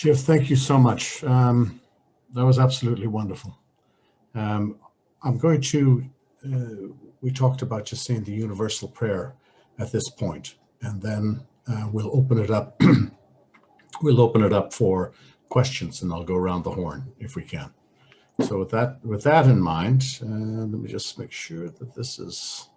Shiv, thank you so much. That was absolutely wonderful. I'm going to, we talked about just saying the universal prayer at this point, and then we'll open it up. We'll open it up for questions, and I'll go around the horn if we can. So with that in mind, let me just make sure that this is.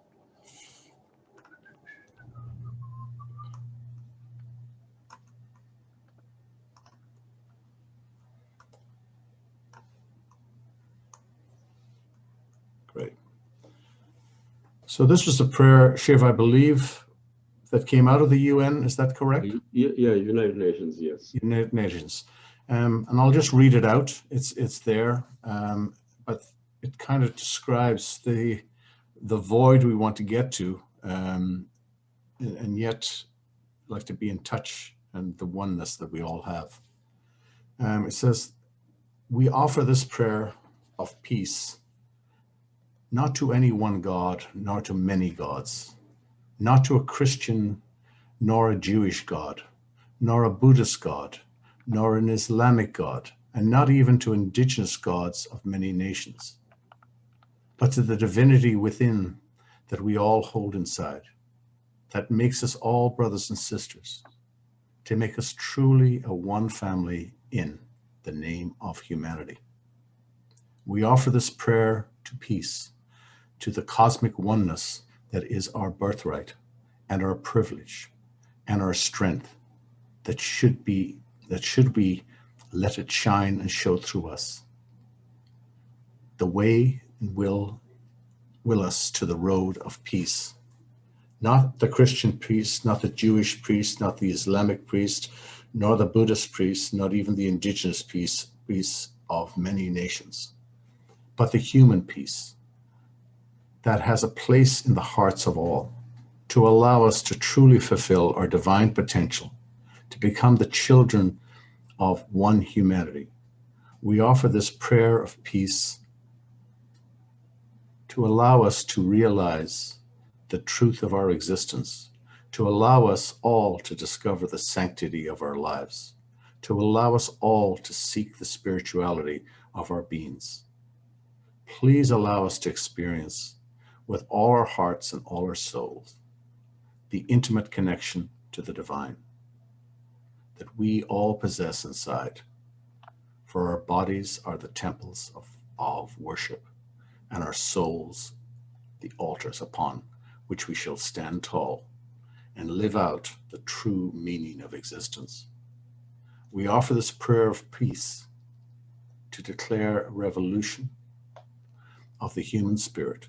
Great. So this was a prayer, Shiv, I believe, that came out of the UN. Is that correct? Yeah, United Nations, yes. United Nations. And I'll just read it out. It's there, but it kind of describes the void we want to get to, and yet like to be in touch and the oneness that we all have. It says, we offer this prayer of peace, not to any one God, nor to many gods, not to a Christian, nor a Jewish God, nor a Buddhist God, nor an Islamic God, and not even to indigenous gods of many nations, but to the divinity within that we all hold inside, that makes us all brothers and sisters, to make us truly a one family in the name of humanity. We offer this prayer to peace, to the cosmic oneness that is our birthright and our privilege and our strength, that should we let it shine and show through us. The way will us to the road of peace. Not the Christian priest, not the Jewish priest, not the Islamic priest, nor the Buddhist priest, not even the indigenous peace of many nations, but the human peace that has a place in the hearts of all, to allow us to truly fulfill our divine potential, to become the children of one humanity. We offer this prayer of peace to allow us to realize the truth of our existence, to allow us all to discover the sanctity of our lives, to allow us all to seek the spirituality of our beings. Please allow us to experience with all our hearts and all our souls the intimate connection to the divine that we all possess inside, for our bodies are the temples of worship, and our souls the altars upon which we shall stand tall and live out the true meaning of existence. We offer this prayer of peace to declare a revolution of the human spirit.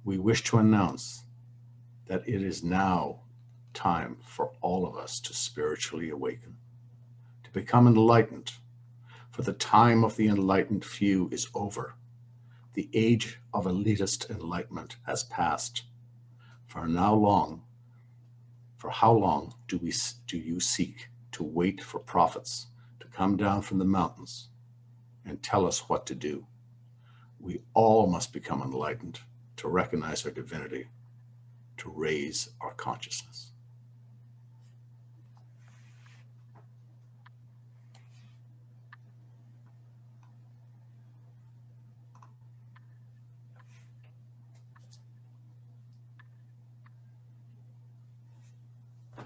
We wish to announce that it is now time for all of us to spiritually awaken, to become enlightened, for the time of the enlightened few is over. The age of elitist enlightenment has passed. For how long do you seek to wait for prophets to come down from the mountains and tell us what to do? We all must become enlightened to recognize our divinity, to raise our consciousness.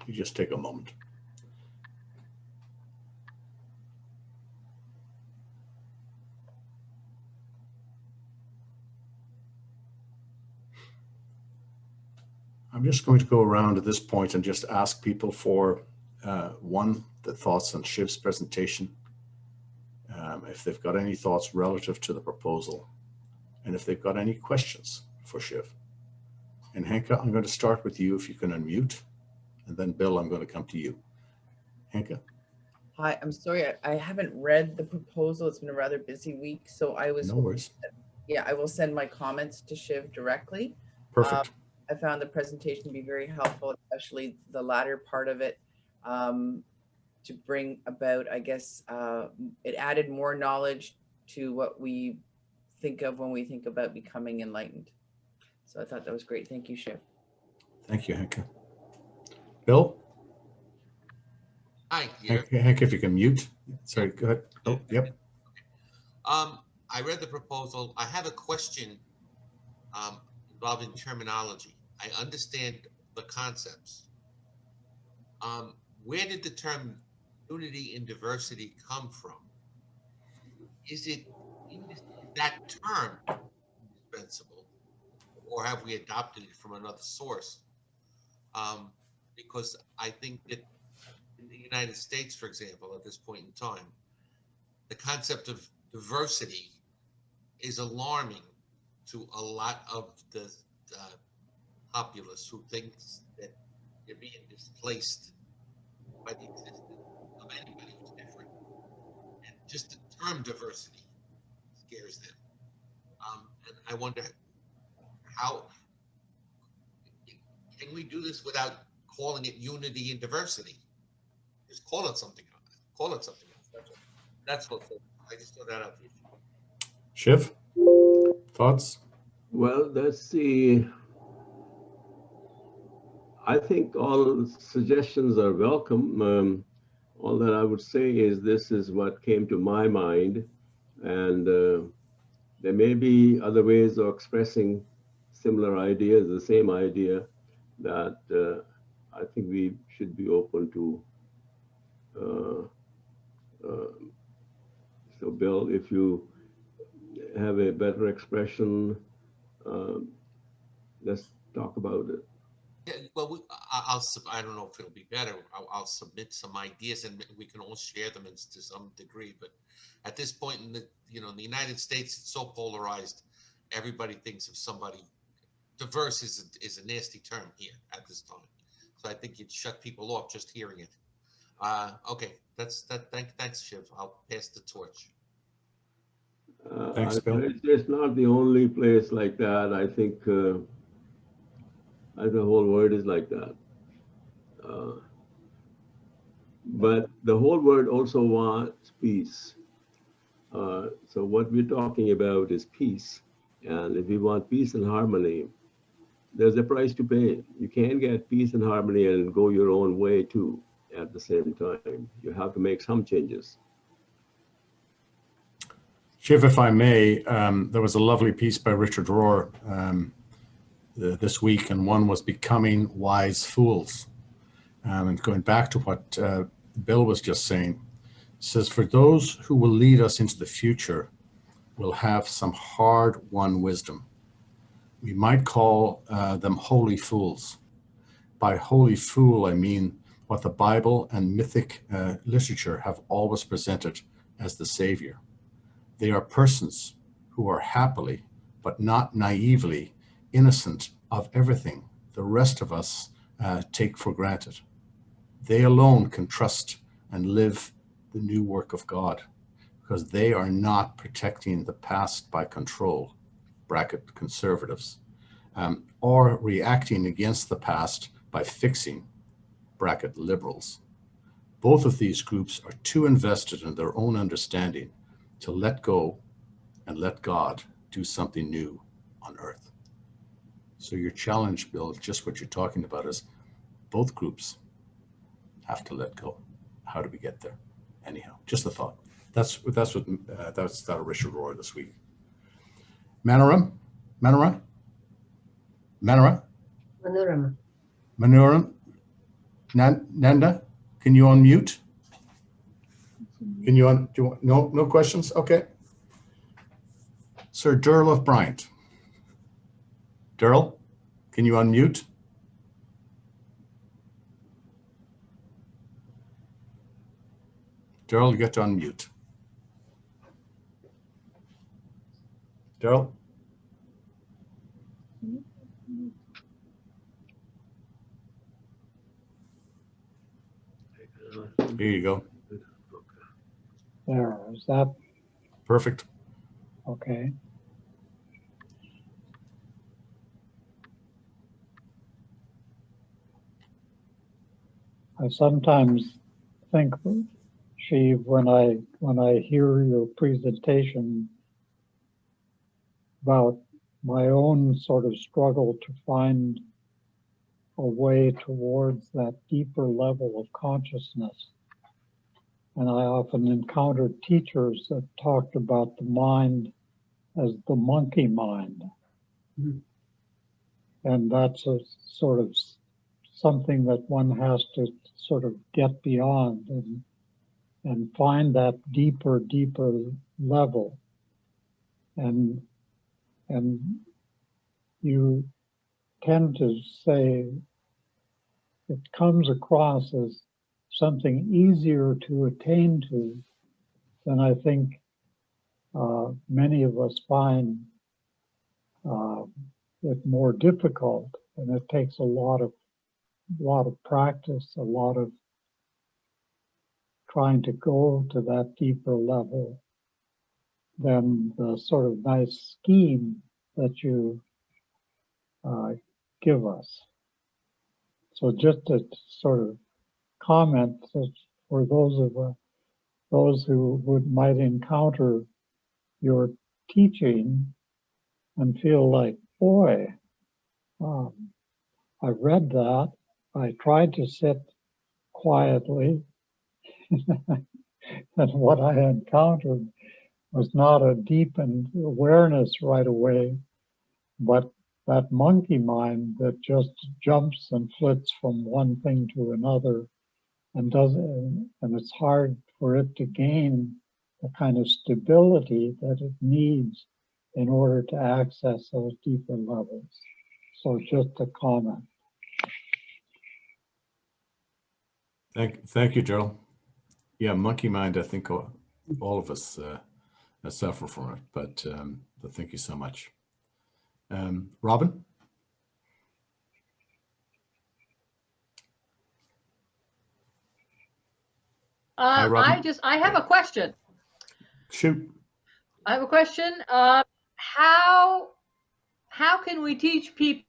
You just take a moment. I'm just going to go around at this point and just ask people for the thoughts on Shiv's presentation, if they've got any thoughts relative to the proposal, and if they've got any questions for Shiv. And Henke, I'm going to start with you if you can unmute, and then Bill, I'm going to come to you. Henke? Hi, I'm sorry, I haven't read the proposal. It's been a rather busy week, so I was... No worries. Yeah, I will send my comments to Shiv directly. Perfect. I found the presentation to be very helpful, especially the latter part of it, to bring about, I guess, it added more knowledge to what we think of when we think about becoming enlightened. So I thought that was great. Thank you, Shiv. Thank you, Henke. Bill? Hi, here. Hank, if you can mute. Sorry, go ahead. Oh, yep. I read the proposal. I have a question involving terminology. I understand the concepts. Where did the term unity in diversity come from? Is that term indispensable, or have we adopted it from another source? Because I think that in the United States, for example, at this point in time, the concept of diversity is alarming to a lot of the populace who thinks that they're being displaced by the existence of anybody who's different. And just the term diversity scares them. And I wonder how can we do this without calling it unity and diversity? Just call it something else. Call it something else. That's what I just throw that out there. Shiv, thoughts? Well, I think all suggestions are welcome. All that I would say is this is what came to my mind, and there may be other ways of expressing similar ideas, the same idea, that I think we should be open to. So Bill, if you have a better expression, let's talk about it. Yeah, well, I don't know if it'll be better. I'll submit some ideas, and we can all share them to some degree. But at this point in the United States, it's so polarized. Everybody thinks of somebody. Diverse is a nasty term here at this time. So I think you'd shut people off just hearing it. Okay, that's that. Thanks, Shiv. I'll pass the torch. Thanks, Bill. It's not the only place like that. I think the whole world is like that. But the whole world also wants peace. So what we're talking about is peace. And if we want peace and harmony, there's a price to pay. You can't get peace and harmony and go your own way too at the same time. You have to make some changes. Shiv, if I may, there was a lovely piece by Richard Rohr this week, and one was Becoming Wise Fools. And going back to what Bill was just saying, says, for those who will lead us into the future will have some hard-won wisdom. We might call them holy fools. By holy fool, I mean what the Bible and mythic literature have always presented as the Savior. They are persons who are happily, but not naively, innocent of everything the rest of us take for granted. They alone can trust and live the new work of God, because they are not protecting the past by control, bracket conservatives, or reacting against the past by fixing, bracket liberals. Both of these groups are too invested in their own understanding to let go and let God do something new on earth. So your challenge, Bill, just what you're talking about is both groups have to let go. How do we get there? Anyhow, just a thought. That's Richard Rohr this week. Manoram? Nanda, can you unmute? Can you no questions? Okay. Sir Durl of Bryant. Durl, can you unmute? Durl, you get to unmute. Durl? Here you go. There, is that perfect? Okay. I sometimes think, Shiv, when I hear your presentation about my own sort of struggle to find a way towards that deeper level of consciousness and I often encountered teachers that talked about the mind as the monkey mind. And that's a sort of something that one has to sort of get beyond and find that deeper level. And you tend to say it comes across as something easier to attain to than I think many of us find it more difficult, and it takes a lot of practice, a lot of trying to go to that deeper level than the sort of nice scheme that you give us. So just to sort of comment that for those who might encounter your teaching and feel like, boy, I read that, I tried to sit quietly, and what I encountered was not a deepened awareness right away, but that monkey mind that just jumps and flits from one thing to another and it's hard for it to gain the kind of stability that it needs in order to access those deeper levels. So just a comment. Thank you, Gerald. Yeah, monkey mind, I think all of us suffer from it, but thank you so much. Robin? Hi, Robin. I have a question. Shoot. I have a question. How can we teach people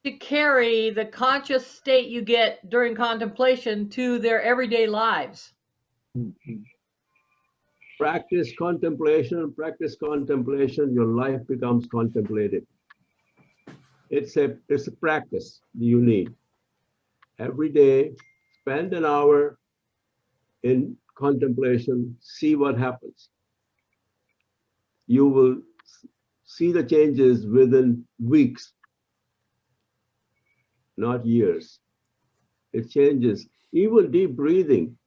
to carry the conscious state you get during contemplation to their everyday lives? Practice contemplation, your life becomes contemplative. It's a practice you need. Every day, spend an hour in contemplation, see what happens. You will see the changes within weeks, not years. It changes. Even deep breathing,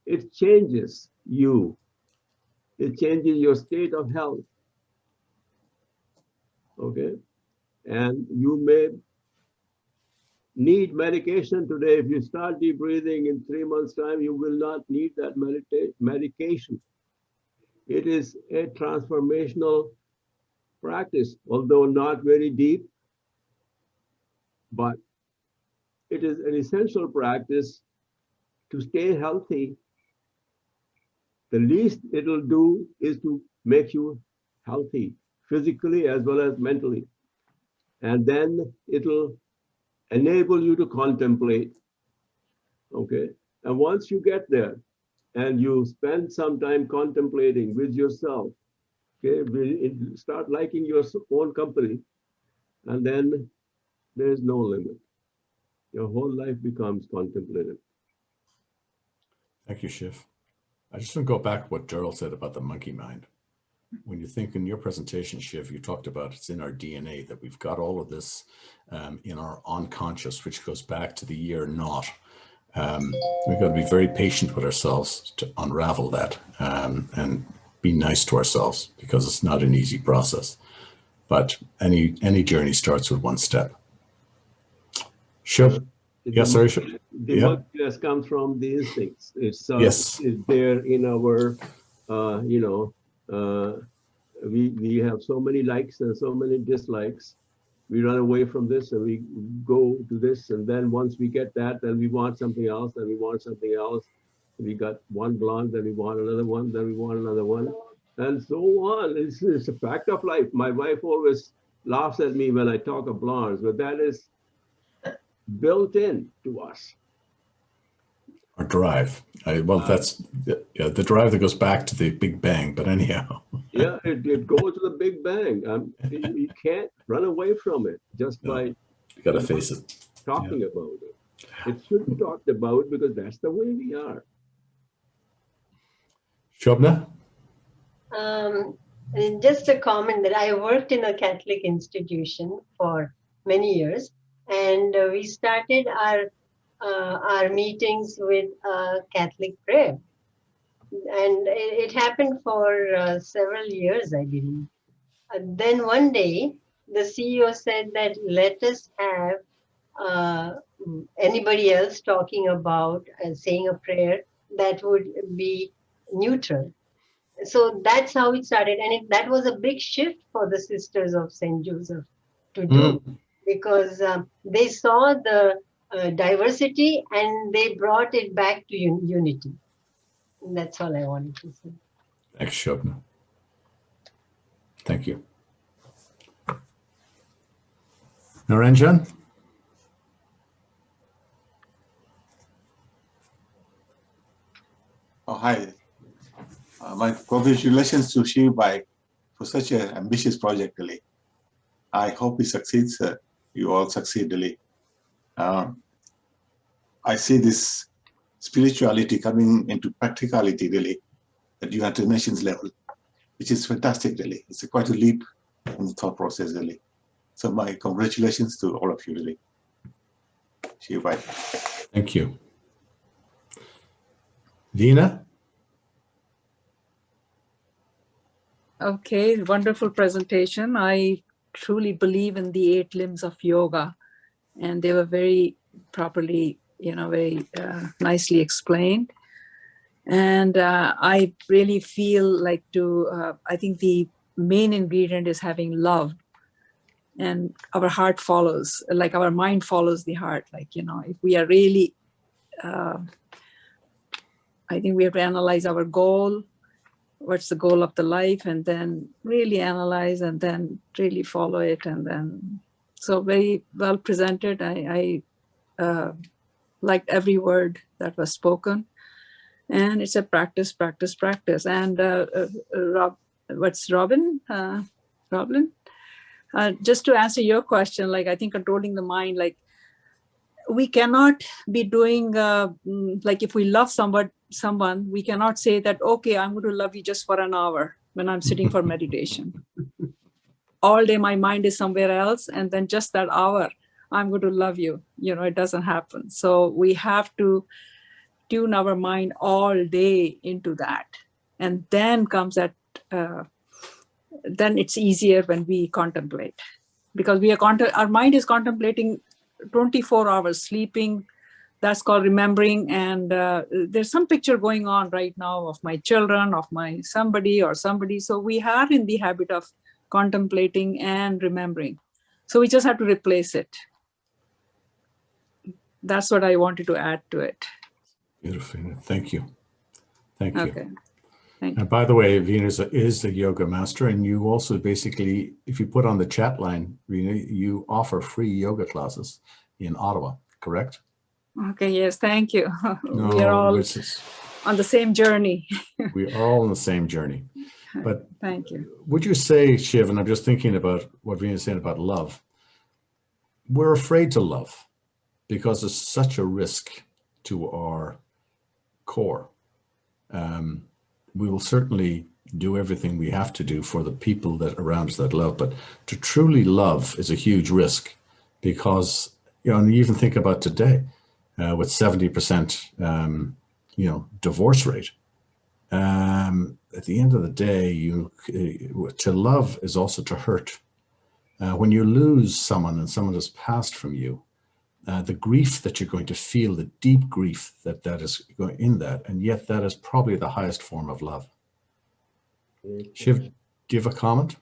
it changes you. It changes your state of health. Okay? And you may need medication today. If you start deep breathing in 3 months' time, you will not need that medication. It is a transformational practice, although not very deep, but it is an essential practice to stay healthy. The least it'll do is to make you healthy, physically as well as mentally. And then it'll enable you to contemplate, okay? And once you get there and you spend some time contemplating with yourself, okay, start liking your own company, and then there's no limit. Your whole life becomes contemplative. Thank you, Shiv. I just want to go back to what Gerald said about the monkey mind. When you think in your presentation, Shiv, you talked about it's in our DNA, that we've got all of this in our unconscious, which goes back to the year naught. We've got to be very patient with ourselves to unravel that and be nice to ourselves, because it's not an easy process. But any journey starts with one step. Sure. Yes, sorry. The monkey comes from the instincts. It's there in our, we have so many likes and so many dislikes. We run away from this and we go to this, and then once we get that, then we want something else, and we want something else. We got one blonde, then we want another one, then we want another one, and so on. It's a fact of life. My wife always laughs at me when I talk of blondes, but that is built in to us. Our drive. That's the drive that goes back to the Big Bang, but anyhow. Yeah, it goes to the Big Bang. You can't run away from it just by you got to face it. Talking about it. It should be talked about because that's the way we are. Shobna? And just a comment that I worked in a Catholic institution for many years, and we started our meetings with Catholic prayer, and it happened for several years, I believe. Then one day, the CEO said that let us have anybody else talking about saying a prayer that would be neutral. So that's how it started, and that was a big shift for the Sisters of St. Joseph to do, because they saw the diversity and they brought it back to unity. And that's all I wanted to say. Thanks, Shobna. Thank you. Naranjan? Oh, hi. My congratulations to Shiv for such an ambitious project, really. I hope he succeeds. You all succeed, really. I see this spirituality coming into practicality, really, at United Nations level, which is fantastic, really. It's quite a leap in the thought process, really. So my congratulations to all of you, really. Shiv, bye. Thank you. Veena? Okay, wonderful presentation. I truly believe in the 8 limbs of yoga, and they were very properly, very nicely explained. And I really feel like I think the main ingredient is having love, and our heart follows, like our mind follows the heart. Like, if we are really, I think we have to analyze our goal. What's the goal of the life, and then really analyze and then really follow it. And then, so very well presented. I liked every word that was spoken, and it's a practice. And Robin? Just to answer your question, like, I think controlling the mind, like, we cannot be doing, like, if we love someone, we cannot say that, okay, I'm going to love you just for an hour when I'm sitting for meditation. All day my mind is somewhere else, and then just that hour, I'm going to love you. It doesn't happen. So we have to tune our mind all day into that. And then comes that, then it's easier when we contemplate, because our mind is contemplating 24 hours, sleeping. That's called remembering. And there's some picture going on right now of my children, of my somebody. So we are in the habit of contemplating and remembering. So we just have to replace it. That's what I wanted to add to it. Beautiful. Thank you. Thank you. Okay. Thank you. And by the way, Veena is a yoga master, and you also basically, if you put on the chat line, Veena, you offer free yoga classes in Ottawa, correct? Okay, yes, thank you. No, we are all on the same journey. We are all on the same journey. But thank you. Would you say, Shiv, and I'm just thinking about what Veena is saying about love, we're afraid to love because it's such a risk to our core. We will certainly do everything we have to do for the people that around us that love, but to truly love is a huge risk, because, and you even think about today with 70%, divorce rate. At the end of the day, to love is also to hurt. When you lose someone and someone has passed from you, the grief that you're going to feel, the deep grief that is going in that, and yet that is probably the highest form of love. Shiv, do you have a comment?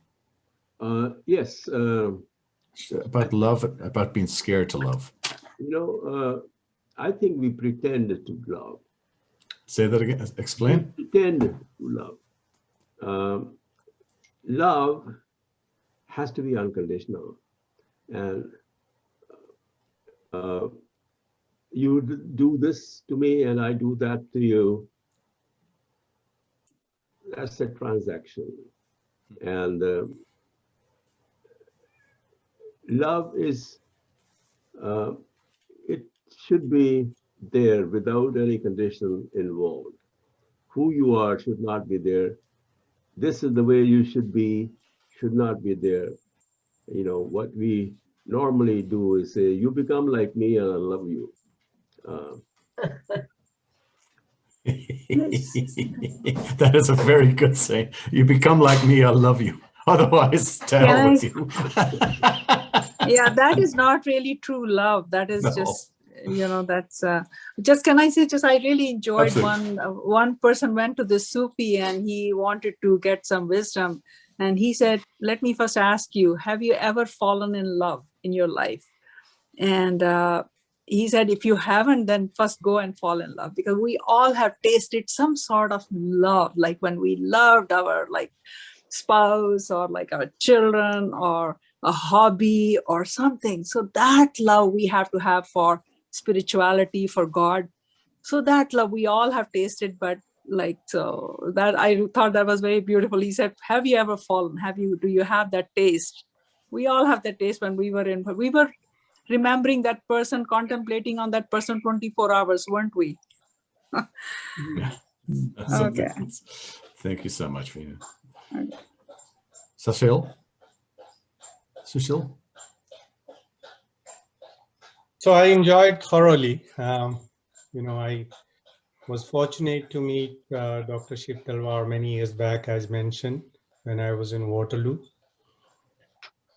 Yes. About love, about being scared to love. I think we pretend to love. Say that again, explain. We pretend to love. Love has to be unconditional. And you do this to me and I do that to you. That's a transaction. And love is, it should be there without any condition involved. Who you are should not be there. This is the way you should be, should not be there. You know, what we normally do is say, you become like me and I love you. That is a very good saying. You become like me, I love you. Otherwise, to hell with you. Yeah, that is not really true love. That is just, you know, that's just, can I say, just I really enjoyed one person went to the Sufi and he wanted to get some wisdom. And he said, let me first ask you, have you ever fallen in love in your life? And he said, if you haven't, then first go and fall in love, because we all have tasted some sort of love, like when we loved our spouse or like our children or a hobby or something. So that love we have to have for spirituality, for God. So that love we all have tasted, but so that I thought that was very beautiful. He said, have you ever fallen? Do you have that taste? We all have that taste when we were remembering that person, contemplating on that person 24 hours, weren't we? Yeah. Okay. Thank you so much, Veena. Okay. Sushil? So I enjoyed thoroughly. You know, I was fortunate to meet Dr. Shiv Talwar many years back, as mentioned, when I was in Waterloo.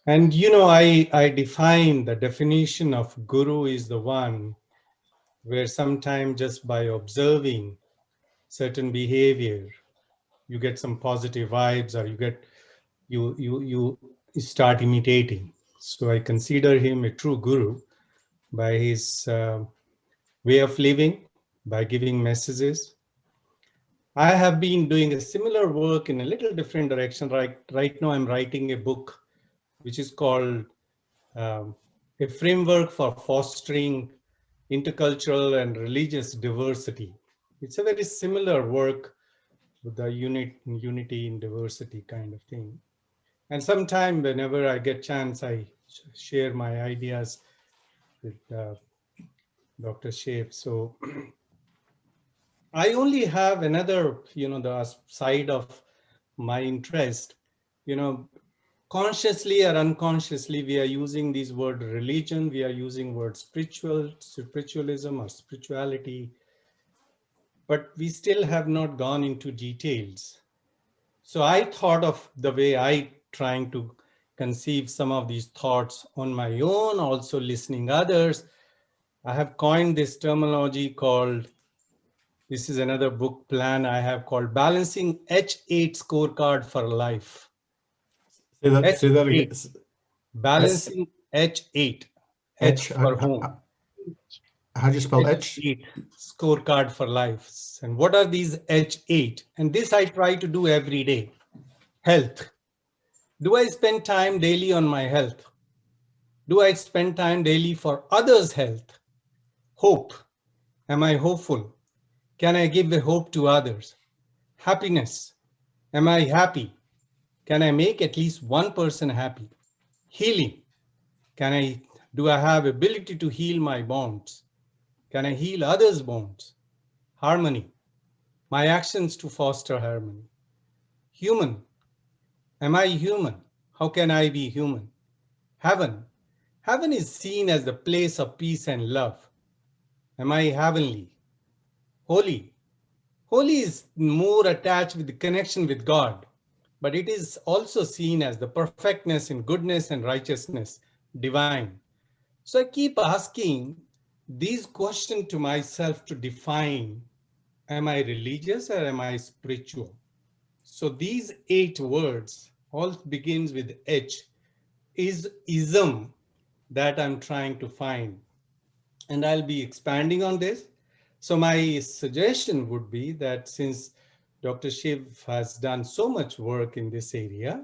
And, you know, I define the definition of guru is the one where sometimes just by observing certain behavior, you get some positive vibes, or you start imitating. So I consider him a true guru by his way of living, by giving messages. I have been doing a similar work in a little different direction. Right now I'm writing a book which is called A Framework for Fostering Intercultural and Religious Diversity. It's a very similar work with the unity in diversity kind of thing. And sometime whenever I get chance, I share my ideas with Dr. Shiv. So I only have another, you know, the side of my interest, you know, consciously or unconsciously, we are using these word religion, we are using word spiritualism or spirituality, but we still have not gone into details. So I thought of the way I trying to conceive some of these thoughts on my own, also listening others. I have coined this terminology called, this is another book plan I have called Balancing H8 Scorecard for Life. Say that again. Balancing H8. H for home. How do you spell H? H8 scorecard for life. And what are these H8? And this I try to do every day. Health. Do I spend time daily on my health? Do I spend time daily for others' health? Hope. Am I hopeful? Can I give a hope to others? Happiness. Am I happy? Can I make at least one person happy? Healing. Do I have ability to heal my bonds? Can I heal others' bonds? Harmony. My actions to foster harmony. Human. Am I human? How can I be human? Heaven. Heaven is seen as the place of peace and love. Am I heavenly? Holy. Holy is more attached with the connection with God, but it is also seen as the perfectness in goodness and righteousness, divine. So I keep asking these questions to myself to define, am I religious or am I spiritual? So these 8 words all begins with H, is ism that I'm trying to find. And I'll be expanding on this. So my suggestion would be that since Dr. Shiv has done so much work in this area,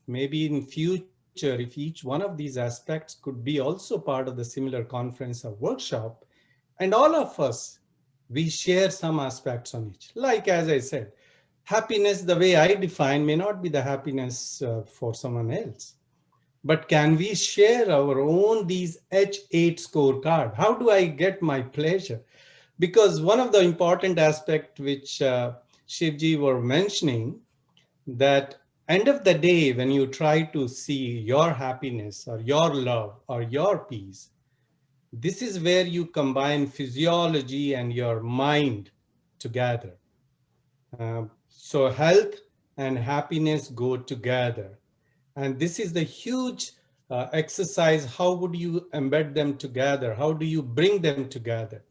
maybe in future, if each one of these aspects could be also part of the similar conference or workshop, and all of us, we share some aspects on each. Like, as I said, happiness, the way I define, may not be the happiness for someone else. but can we share our own these H8 scorecard? How do I get my pleasure? Because one of the important aspects which Shivji were mentioning, that end of the day, when you try to see your happiness or your love or your peace, this is where you combine physiology and your mind together. So health and happiness go together. And this is the huge exercise. How would you embed them together? How do you bring them together?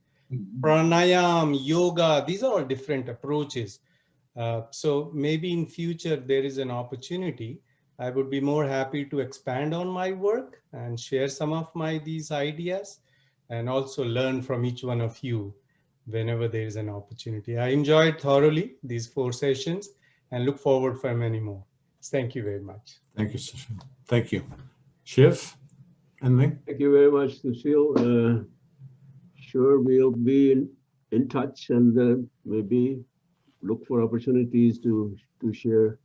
Pranayam, yoga, these are all different approaches. So maybe in future there is an opportunity. I would be more happy to expand on my work and share some of these ideas, and also learn from each one of you whenever there is an opportunity. I enjoyed thoroughly these 4 sessions and look forward for many more. Thank you very much. Thank you, Sushil. Thank you. Shiv, anything? Thank you very much, Sushil. Sure, we'll be in touch, and maybe look for opportunities to share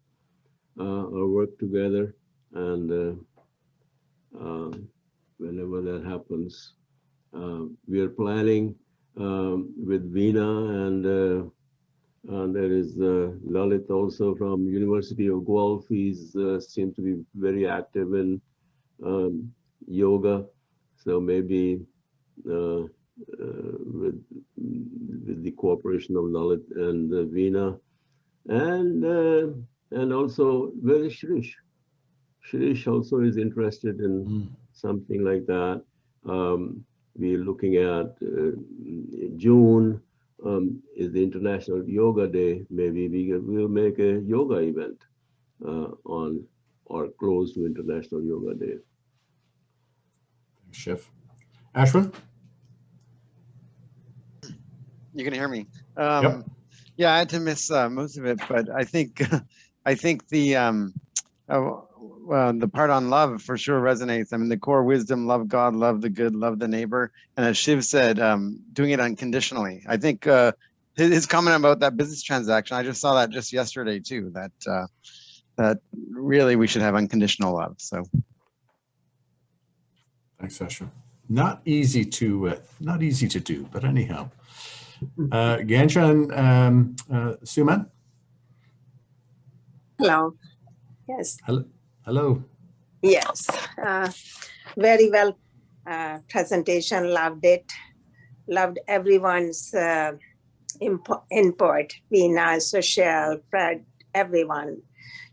our work together. And whenever that happens, we are planning with Veena, and there is Lalit also from University of Guelph. He's seems to be very active in yoga, so maybe with the cooperation of Lalit and Veena, and also where is Shirish? Shirish also is interested in something like that. We're looking at June is the International Yoga Day. Maybe we'll make a yoga event on or close to International Yoga Day. Thanks, Shiv. Ashwin? You can hear me. Yep. Yeah, I had to miss most of it, but I think the part on love for sure resonates. I mean, the core wisdom: love God, love the good, love the neighbor, and as Shiv said, doing it unconditionally. I think his comment about that business transaction, I just saw that just yesterday too. That really we should have unconditional love. So, Thanks, Ashwin. Not easy to do, but anyhow. Gansha and Suman? Hello. Yes. Hello. Yes. Very well presentation. Loved it. Loved everyone's input. Veena, Sushil, Fred, everyone.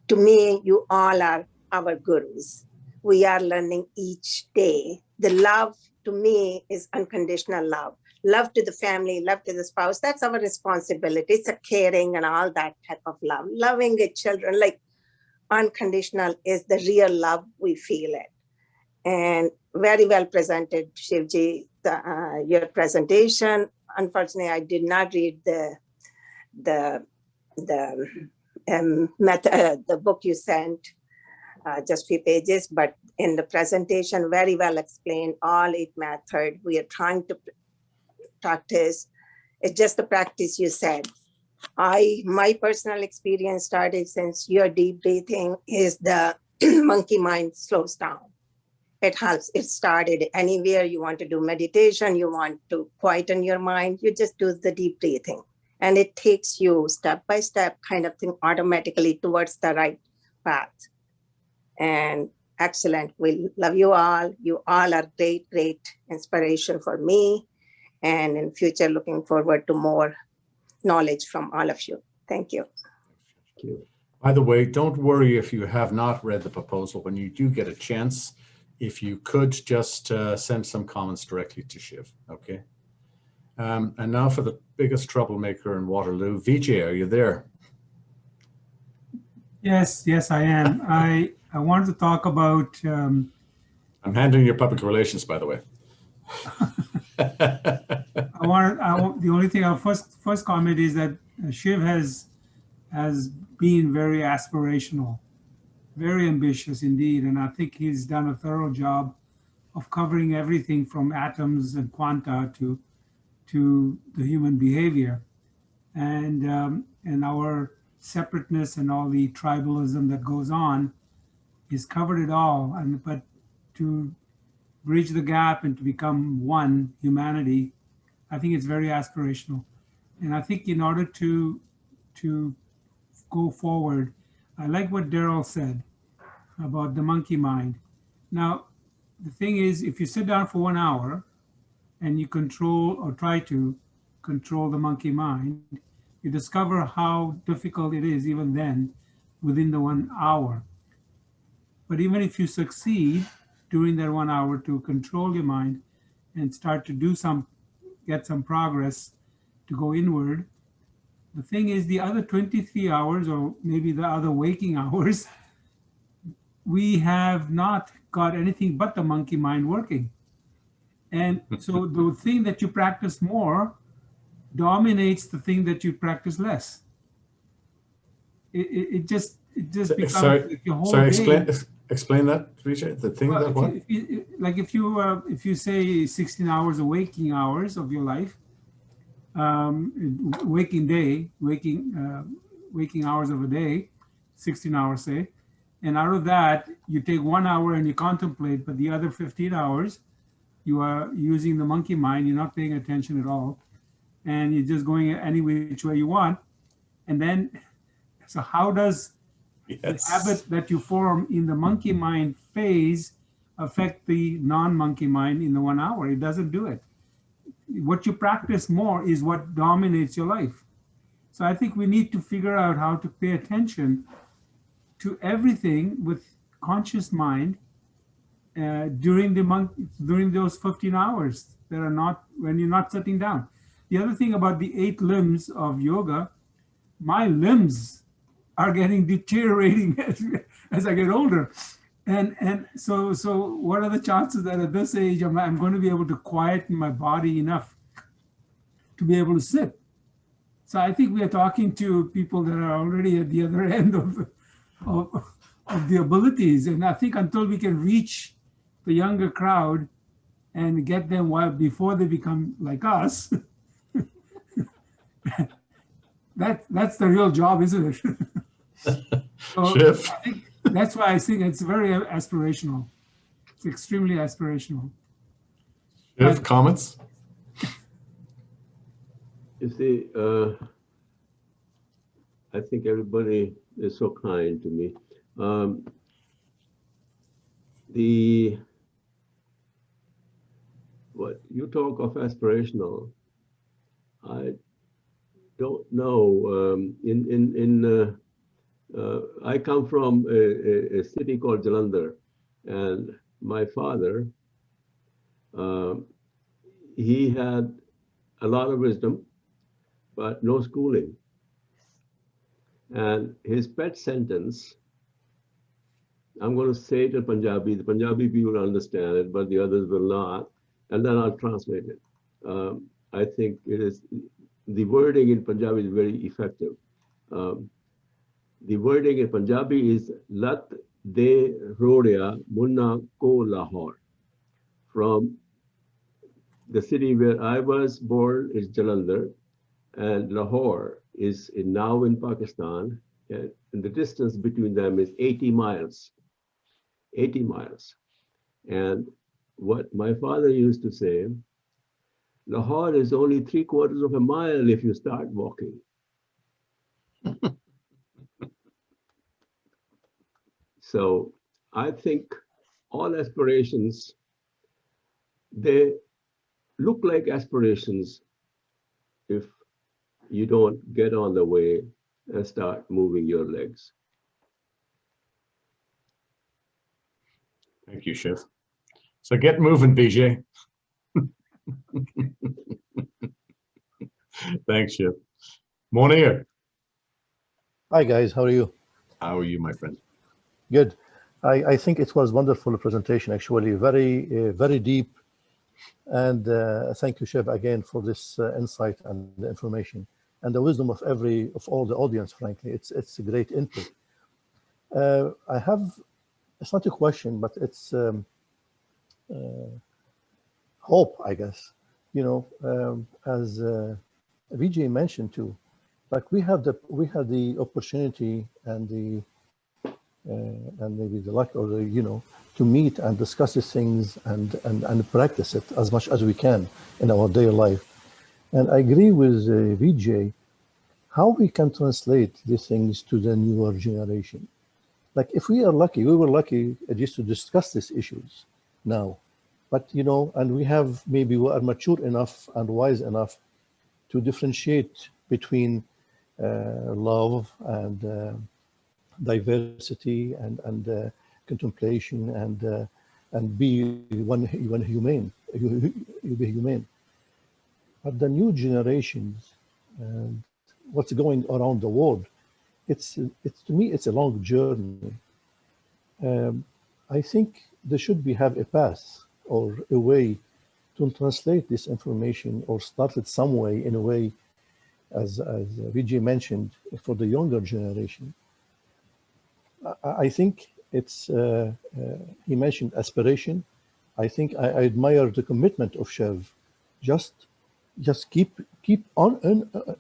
To me, you all are our gurus. We are learning each day. The love to me is unconditional love. Love to the family, love to the spouse. That's our responsibility. It's a caring and all that type of love. Loving the children, like unconditional is the real love. We feel it. And very well presented, Shivji, your presentation. Unfortunately, I did not read the book you sent, just few pages, but in the presentation, very well explained, all 8 methods we are trying to practice. It's just the practice you said. My personal experience started since your deep breathing is the monkey mind slows down. It helps. It started anywhere you want to do meditation, you want to quieten your mind, you just do the deep breathing. And it takes you step by step kind of thing automatically towards the right path. And excellent. We love you all. You all are great, great inspiration for me. And in future, looking forward to more knowledge from all of you. Thank you. Thank you. By the way, don't worry if you have not read the proposal. When you do get a chance, if you could just send some comments directly to Shiv, okay? And now for the biggest troublemaker in Waterloo. Vijay, are you there? Yes, I am. I wanted to talk about... I'm handling your public relations, by the way. The only thing I'll first comment is that Shiv has been very aspirational, very ambitious indeed, and I think he's done a thorough job of covering everything from atoms and quanta to the human behavior, and our separateness and all the tribalism that goes on. is covered it all, and but to bridge the gap and to become one humanity, I think it's very aspirational. And I think in order to go forward, I like what Daryl said about the monkey mind. Now, the thing is, if you sit down for 1 hour and you control or try to control the monkey mind, you discover how difficult it is even then within the 1 hour. But even if you succeed during that 1 hour to control your mind and start to get some progress to go inward, the thing is the other 23 hours or maybe the other waking hours, we have not got anything but the monkey mind working. And so the thing that you practice more dominates the thing that you practice less. It just becomes like your whole day. Explain that, Vijay. The thing that what? If you say 16 hours of waking hours of your life, waking hours of a day, 16 hours say, and out of that you take 1 hour and you contemplate, but the other 15 hours you are using the monkey mind. You're not paying attention at all, and you're just going any which way you want. And then, so how does the habit that you form in the monkey mind phase affect the non-monkey mind in the 1 hour? It doesn't do it. What you practice more is what dominates your life. So I think we need to figure out how to pay attention to everything with conscious mind during those 15 hours that are not, when you're not sitting down. The other thing about the 8 limbs of yoga, my limbs are getting deteriorating as I get older. And so what are the chances that at this age I'm going to be able to quieten my body enough to be able to sit? So I think we are talking to people that are already at the other end of the abilities. And I think until we can reach the younger crowd and get them before they become like us, that's the real job, isn't it? So Shiv. I think that's why I think it's very aspirational. It's extremely aspirational. Shiv, comments? You see, I think everybody is so kind to me. What you talk of aspirational, I don't know. I come from a city called Jalandhar, and my father, he had a lot of wisdom, but no schooling. And his pet sentence, I'm going to say it in Punjabi. The Punjabi people understand it, but the others will not. And then I'll translate it. I think it is, the wording in Punjabi is very effective. The wording in Punjabi is Lat de Rodia Munna ko Lahore. From the city where I was born is Jalandhar, and Lahore is now in Pakistan, and the distance between them is 80 miles. 80 miles. And what my father used to say, Lahore is only 3/4 of a mile if you start walking. So I think all aspirations, they look like aspirations if you don't get on the way and start moving your legs. Thank you, Shiv. So get moving, Vijay. Thanks, Shiv. Monir. Hi guys, how are you? How are you, my friend? Good. I think it was wonderful presentation, actually, very deep. And thank you, Shiv, again for this insight and the information and the wisdom of all the audience. Frankly, it's a great input. I have, it's not a question, but it's hope, I guess. You know, as Vijay mentioned too, like we have the opportunity and and maybe the luck or the, to meet and discuss these things and practice it as much as we can in our daily life. And I agree with Vijay, how we can translate these things to the newer generation. Like if we are lucky, we were lucky just to discuss these issues now. But, and we are mature enough and wise enough to differentiate between love and diversity and contemplation and be one humane. You be humane. But the new generations and what's going around the world, it's to me it's a long journey. I think there should have a path or a way to translate this information or start it some way in a way, as Vijay mentioned, for the younger generation. I think it's, he mentioned aspiration. I think I admire the commitment of Chev. Just keep on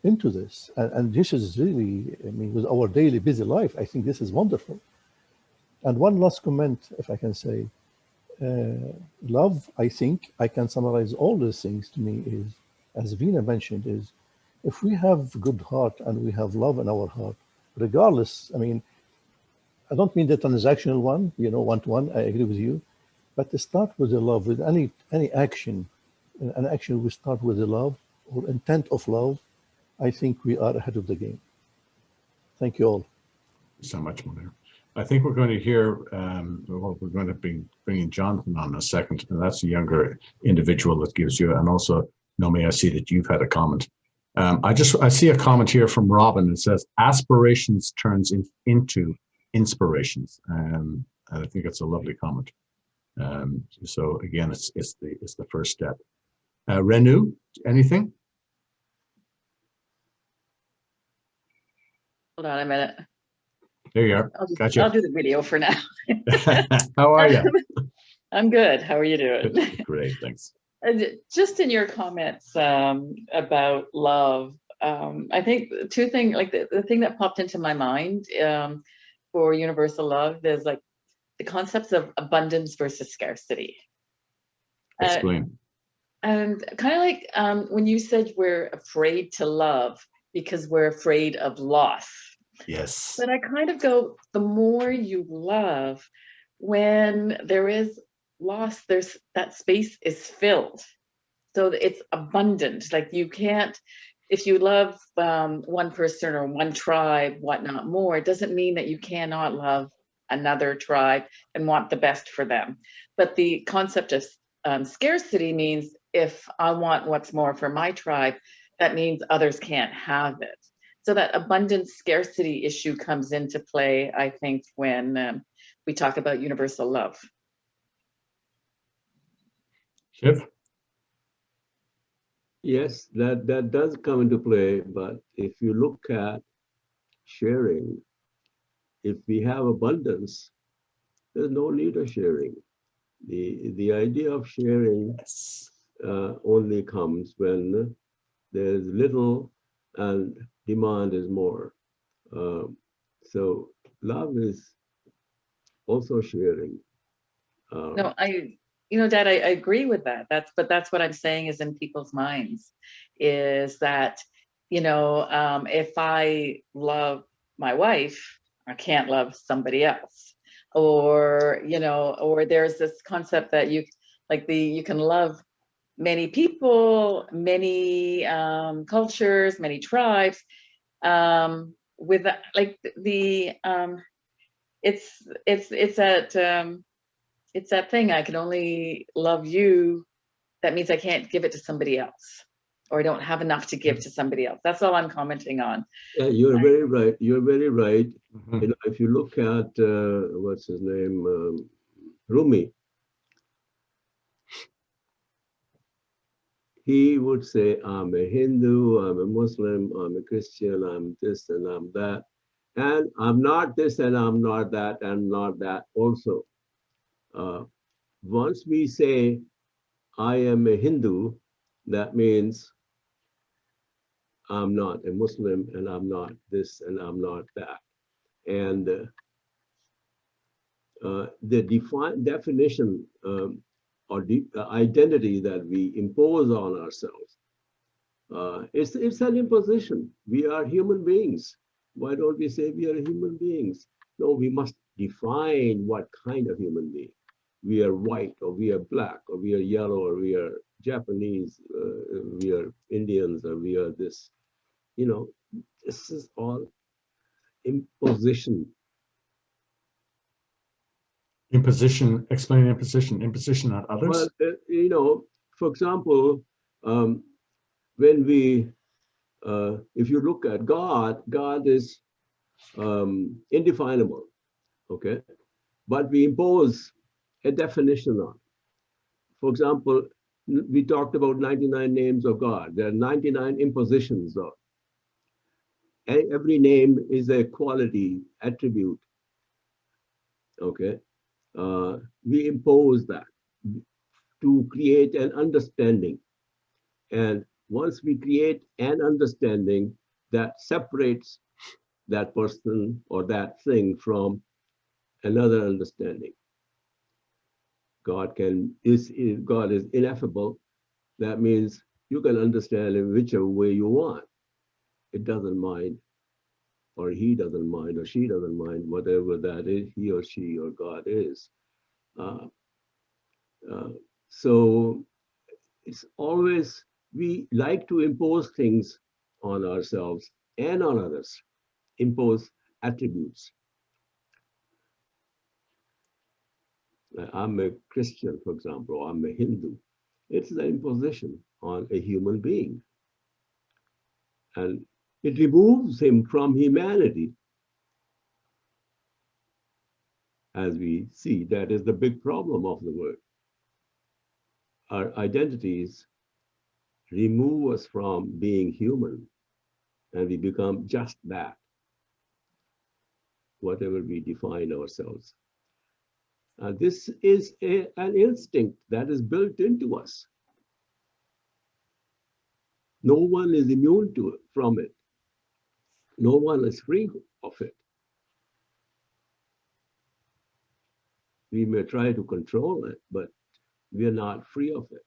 into this. And this is really, I mean, with our daily busy life, I think this is wonderful. And one last comment, if I can say, love, I think I can summarize all these things to me is, as Veena mentioned, is if we have good heart and we have love in our heart, regardless, I mean, I don't mean the transactional one, one-to-one, I agree with you, but to start with the love, with any action, an action we start with the love or intent of love, I think we are ahead of the game. Thank you all. Thank you so much, Munir. I think we're going to hear, we're going to be bringing Jonathan on in a second, and that's a younger individual that gives you, and also, Nomi, I see that you've had a comment. I see a comment here from Robin. It says, aspirations turns into inspirations. And I think it's a lovely comment. So again, it's the first step. Renu, anything? Hold on a minute. There you are. Gotcha. I'll do the video for now. How are you? I'm good. How are you doing? Great, thanks. Just in your comments about love, I think two things, like the thing that popped into my mind for universal love is like the concepts of abundance versus scarcity. Explain. And kind of like when you said we're afraid to love because we're afraid of loss. Yes. But I kind of go, the more you love, when there is loss, that space is filled. So it's abundant. Like you can't, if you love one person or one tribe, whatnot more, it doesn't mean that you cannot love another tribe and want the best for them. But the concept of scarcity means if I want what's more for my tribe, that means others can't have it. So that abundance scarcity issue comes into play, I think, when we talk about universal love. Shiv? Yes, that does come into play, but if you look at sharing, if we have abundance, there's no need of sharing. The idea of sharing only comes when there's little and demand is more. So love is also sharing. No, Dad, I agree with that. But that's what I'm saying is in people's minds, is that, if I love my wife, I can't love somebody else. Or there's this concept that you can love many people, many cultures, many tribes, with that, it's that thing, I can only love you. That means I can't give it to somebody else, or I don't have enough to give to somebody else. That's all I'm commenting on. Yeah, you're very right. You're very right. Mm-hmm. If you look at what's his name, Rumi, he would say, I'm a Hindu, I'm a Muslim, I'm a Christian, I'm this and I'm that. And I'm not this and I'm not that and not that also. Once we say, I am a Hindu, that means I'm not a Muslim and I'm not this and I'm not that. And the definition or identity that we impose on ourselves, it's an imposition. We are human beings. Why don't we say we are human beings? No, we must define what kind of human being. We are white, or we are black, or we are yellow, or we are Japanese, we are Indians, or we are this. You know, this is all imposition. Imposition, explain imposition. Imposition on others? Well, you know, for example, when we, if you look at God, God is indefinable, okay? But we impose a definition on. For example, we talked about 99 names of God. There are 99 impositions of. Every name is a quality, attribute, okay? We impose that to create an understanding. And once we create an understanding that separates that person or that thing from another understanding. God is ineffable. That means you can understand in whichever way you want. It doesn't mind, or he doesn't mind, or she doesn't mind, whatever that is, he or she or God is. So it's always, we like to impose things on ourselves and on others, impose attributes. I'm a Christian, for example, or I'm a Hindu. It's an imposition on a human being. And it removes him from humanity. As we see, that is the big problem of the world. Our identities remove us from being human, and we become just that, whatever we define ourselves. This is an instinct that is built into us. No one is immune from it. No one is free of it. We may try to control it, but we are not free of it.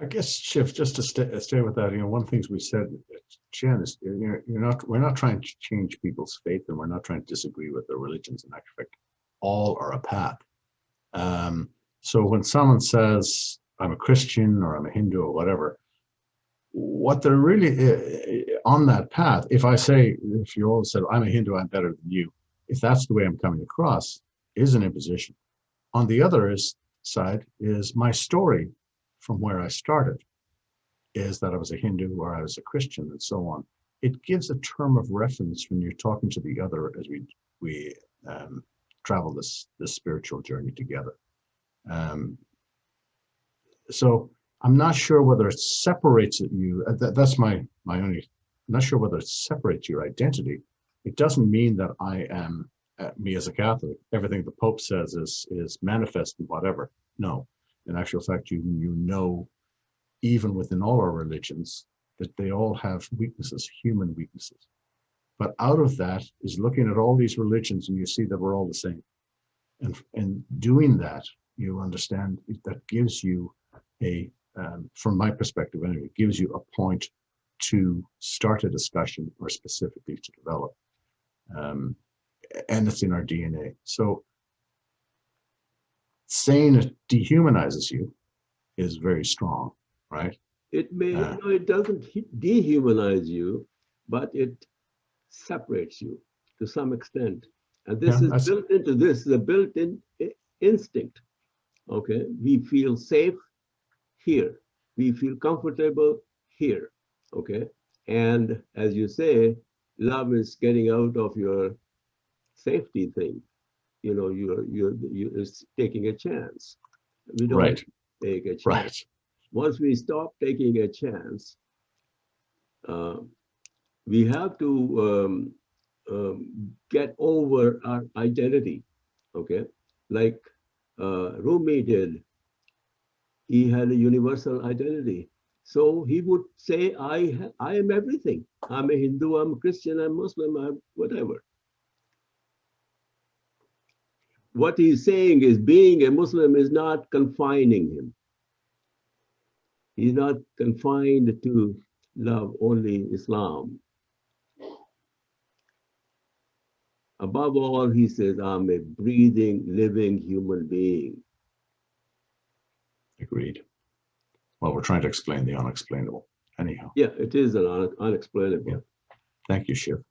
I guess, Shiv, just to stay with that, you know, one of the things we said at SHEN is, we're not trying to change people's faith, and we're not trying to disagree with their religions. In actual fact, all are a path. So when someone says, I'm a Christian or I'm a Hindu or whatever, what they're really on that path, if you all said, I'm a Hindu, I'm better than you, if that's the way I'm coming across, is an imposition. On the other side is my story from where I started, is that I was a Hindu or I was a Christian and so on. It gives a term of reference when you're talking to the other as we travel this spiritual journey together. So I'm not sure whether it separates you. That's my only. I'm not sure whether it separates your identity. It doesn't mean that I am me as a Catholic. Everything the Pope says is manifest in whatever. No, in actual fact, you know, even within all our religions, that they all have weaknesses, human weaknesses. But out of that is looking at all these religions, and you see that we're all the same. And doing that, you understand that gives you from my perspective anyway, it gives you a point to start a discussion or specifically to develop. And it's in our DNA. So saying it dehumanizes you is very strong, right? It may, it doesn't dehumanize you, but it separates you to some extent. And this is built into this, is a built-in instinct. Okay, we feel safe here. We feel comfortable here. Okay, and as you say, love is getting out of your safety thing. You know, you're taking a chance. We don't take a chance. Right. Once we stop taking a chance, we have to get over our identity. Okay, like Rumi did. He had a universal identity. So he would say, I am everything. I'm a Hindu, I'm a Christian, I'm Muslim, I'm whatever. what he's saying is being a Muslim is not confining him. He's not confined to love only Islam. Above all, he says, I'm a breathing, living human being. Agreed. Well, we're trying to explain the unexplainable. Anyhow. Yeah, it is an unexplainable. Yeah. Thank you, Shiv.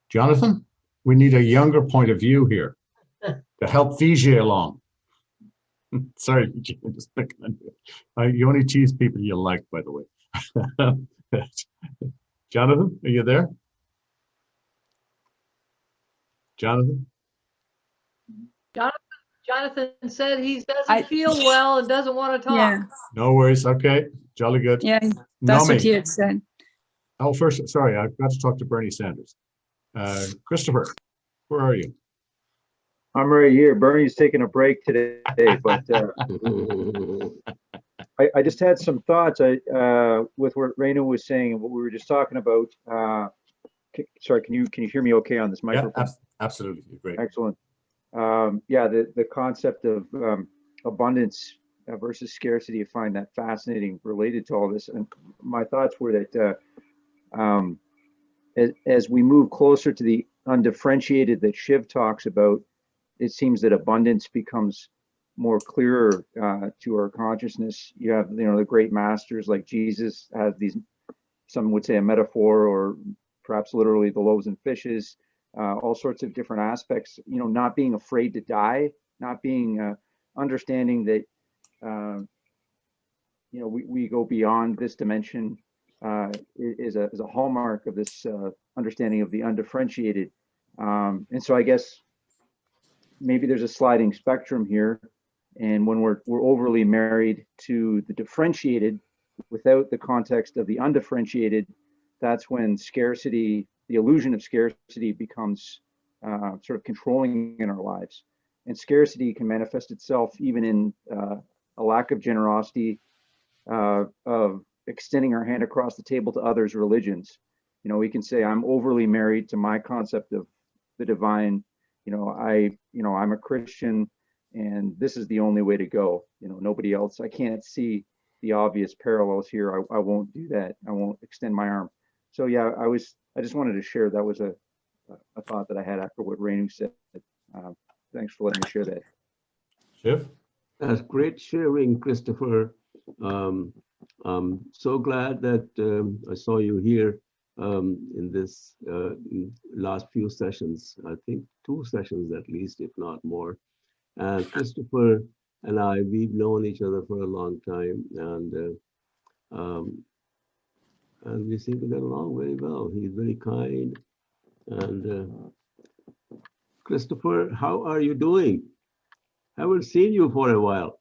Jonathan, we need a younger point of view here to help Fiji along. Sorry, just picking on you. You only tease people you like, by the way. Jonathan, are you there? Jonathan? Jonathan said he doesn't feel well and doesn't want to talk. Yeah. No worries. Okay. Jolly good. Yeah, that's what he Nomi. had said. Oh, first, sorry, I've got to talk to Bernie Sanders. Christopher, where are you? I'm right here. Bernie's taking a break today, but I just had some thoughts with what Renu was saying and what we were just talking about. Sorry, can you hear me okay on this microphone? Yeah, absolutely. Great. Excellent. Yeah, the concept of abundance versus scarcity, I find that fascinating related to all this. And my thoughts were that as we move closer to the undifferentiated that Shiv talks about, it seems that abundance becomes more clearer to our consciousness. You have, the great masters like Jesus has these, some would say a metaphor or perhaps literally the loaves and fishes, all sorts of different aspects, not being afraid to die, not being understanding that, we go beyond this dimension is a hallmark of this understanding of the undifferentiated. And so I guess maybe there's a sliding spectrum here. And when we're overly married to the differentiated without the context of the undifferentiated, that's when scarcity, the illusion of scarcity becomes sort of controlling in our lives. And scarcity can manifest itself even in a lack of generosity, of extending our hand across the table to others' religions. We can say, I'm overly married to my concept of the divine. I'm a Christian and this is the only way to go. Nobody else, I can't see the obvious parallels here. I won't do that. I won't extend my arm. So yeah, I just wanted to share, that was a thought that I had after what Renu said. Thanks for letting me share that. Shiv? That's great sharing, Christopher. I'm so glad that I saw you here in this last few sessions. I think 2 sessions at least, if not more. And Christopher and I, we've known each other for a long time, and we seem to get along very well. He's very kind. And Christopher, how are you doing? Haven't seen you for a while.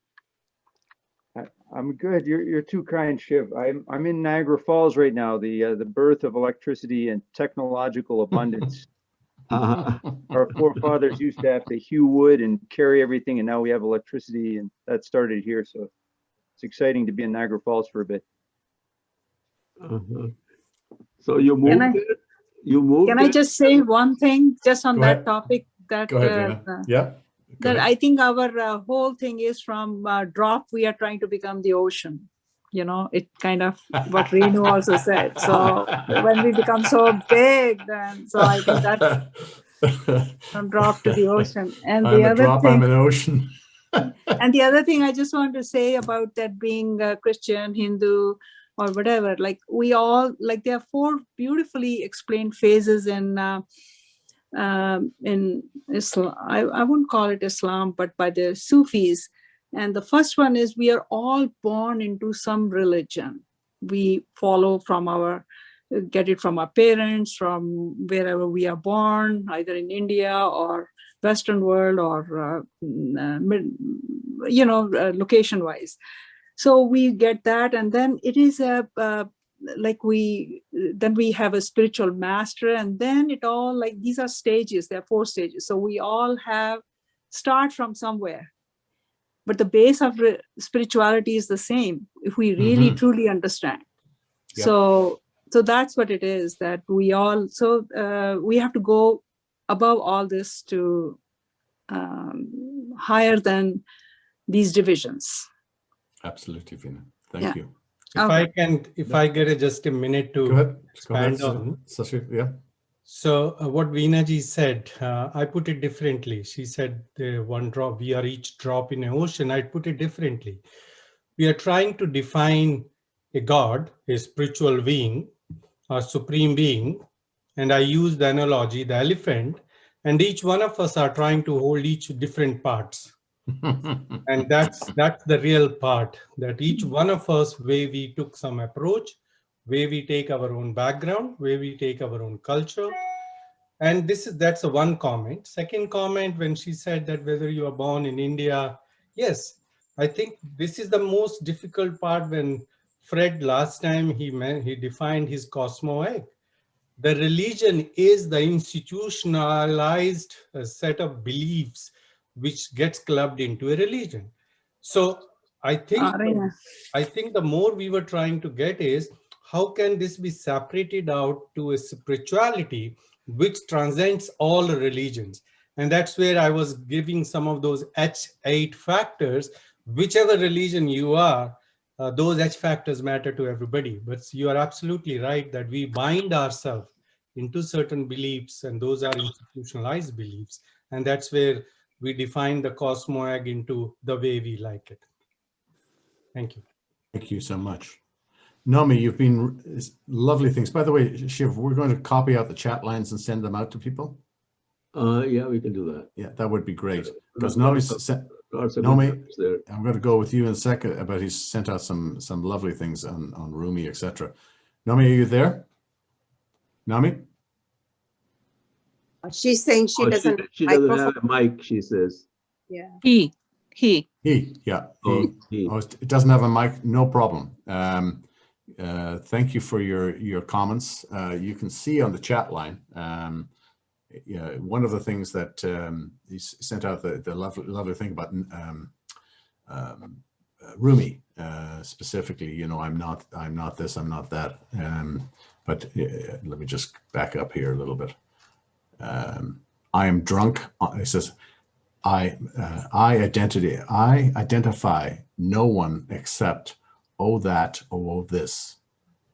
I'm good. You're too kind, Shiv. I'm in Niagara Falls right now, the birth of electricity and technological abundance. Our forefathers used to have to hew wood and carry everything, and now we have electricity, and that started here. So it's exciting to be in Niagara Falls for a bit. So you moved there? You moved Can there? I just say one thing just on Go that ahead. topic? That Go ahead, Rena. Yeah. that I think our whole thing is from drop, we are trying to become the ocean. It kind of what Renu also said. So when we become so big, then so I think that's from drop to the ocean. And I'm the a other drop, thing, I'm an ocean. and the other thing I just want to say about that being Christian, Hindu, or whatever, like we all, like there are 4 beautifully explained phases in Islam. I wouldn't call it Islam, but by the Sufis. And the first one is we are all born into some religion. We follow get it from our parents, from wherever we are born, either in India or Western world or, location wise. So we get that. And then it is then we have a spiritual master, and then it all, like, these are stages. There are 4 stages. So we all start from somewhere. But the base of spirituality is the same if we really truly understand. Yep. So that's what it is, that we all, we have to go above all this to higher than these divisions. Absolutely, Veena. Thank Yeah. you. If I get just a minute to Go ahead. expand on. Yeah. So what Veena ji said, I put it differently. She said one drop, we are each drop in an ocean. I put it differently. We are trying to define a God, a spiritual being, a supreme being. And I use the analogy, the elephant, and each one of us are trying to hold each different parts. And that's the real part, that each one of us, where we took some approach, where we take our own background, where we take our own culture. And that's a one comment. Second comment, when she said that whether you are born in India, yes, I think this is the most difficult part. When Fred last time he defined his Cosmo egg. The religion is the institutionalized set of beliefs which gets clubbed into a religion. So I think the more we were trying to get is, how can this be separated out to a spirituality which transcends all religions? And that's where I was giving some of those H8 factors. Whichever religion you are, those H factors matter to everybody. But you are absolutely right that we bind ourselves into certain beliefs, and those are institutionalized beliefs. And that's where we define the Cosmo egg into the way we like it. Thank you. Thank you so much. Nomi, you've been lovely things. By the way, Shiv, we're going to copy out the chat lines and send them out to people. Yeah, we can do that. Yeah, that would be great. Because Nomi, I'm going to go with you in a second, but he's sent out some lovely things on Rumi, etc. Nomi, are you there? Nomi? She's saying she doesn't have a mic, she says. Yeah. He. Yeah. It doesn't have a mic, no problem. Thank you for your comments. You can see on the chat line, one of the things that he sent out the lovely thing about Rumi specifically. I'm not this, I'm not that. But let me just back up here a little bit. I am drunk. It says, I identify no one except that, this.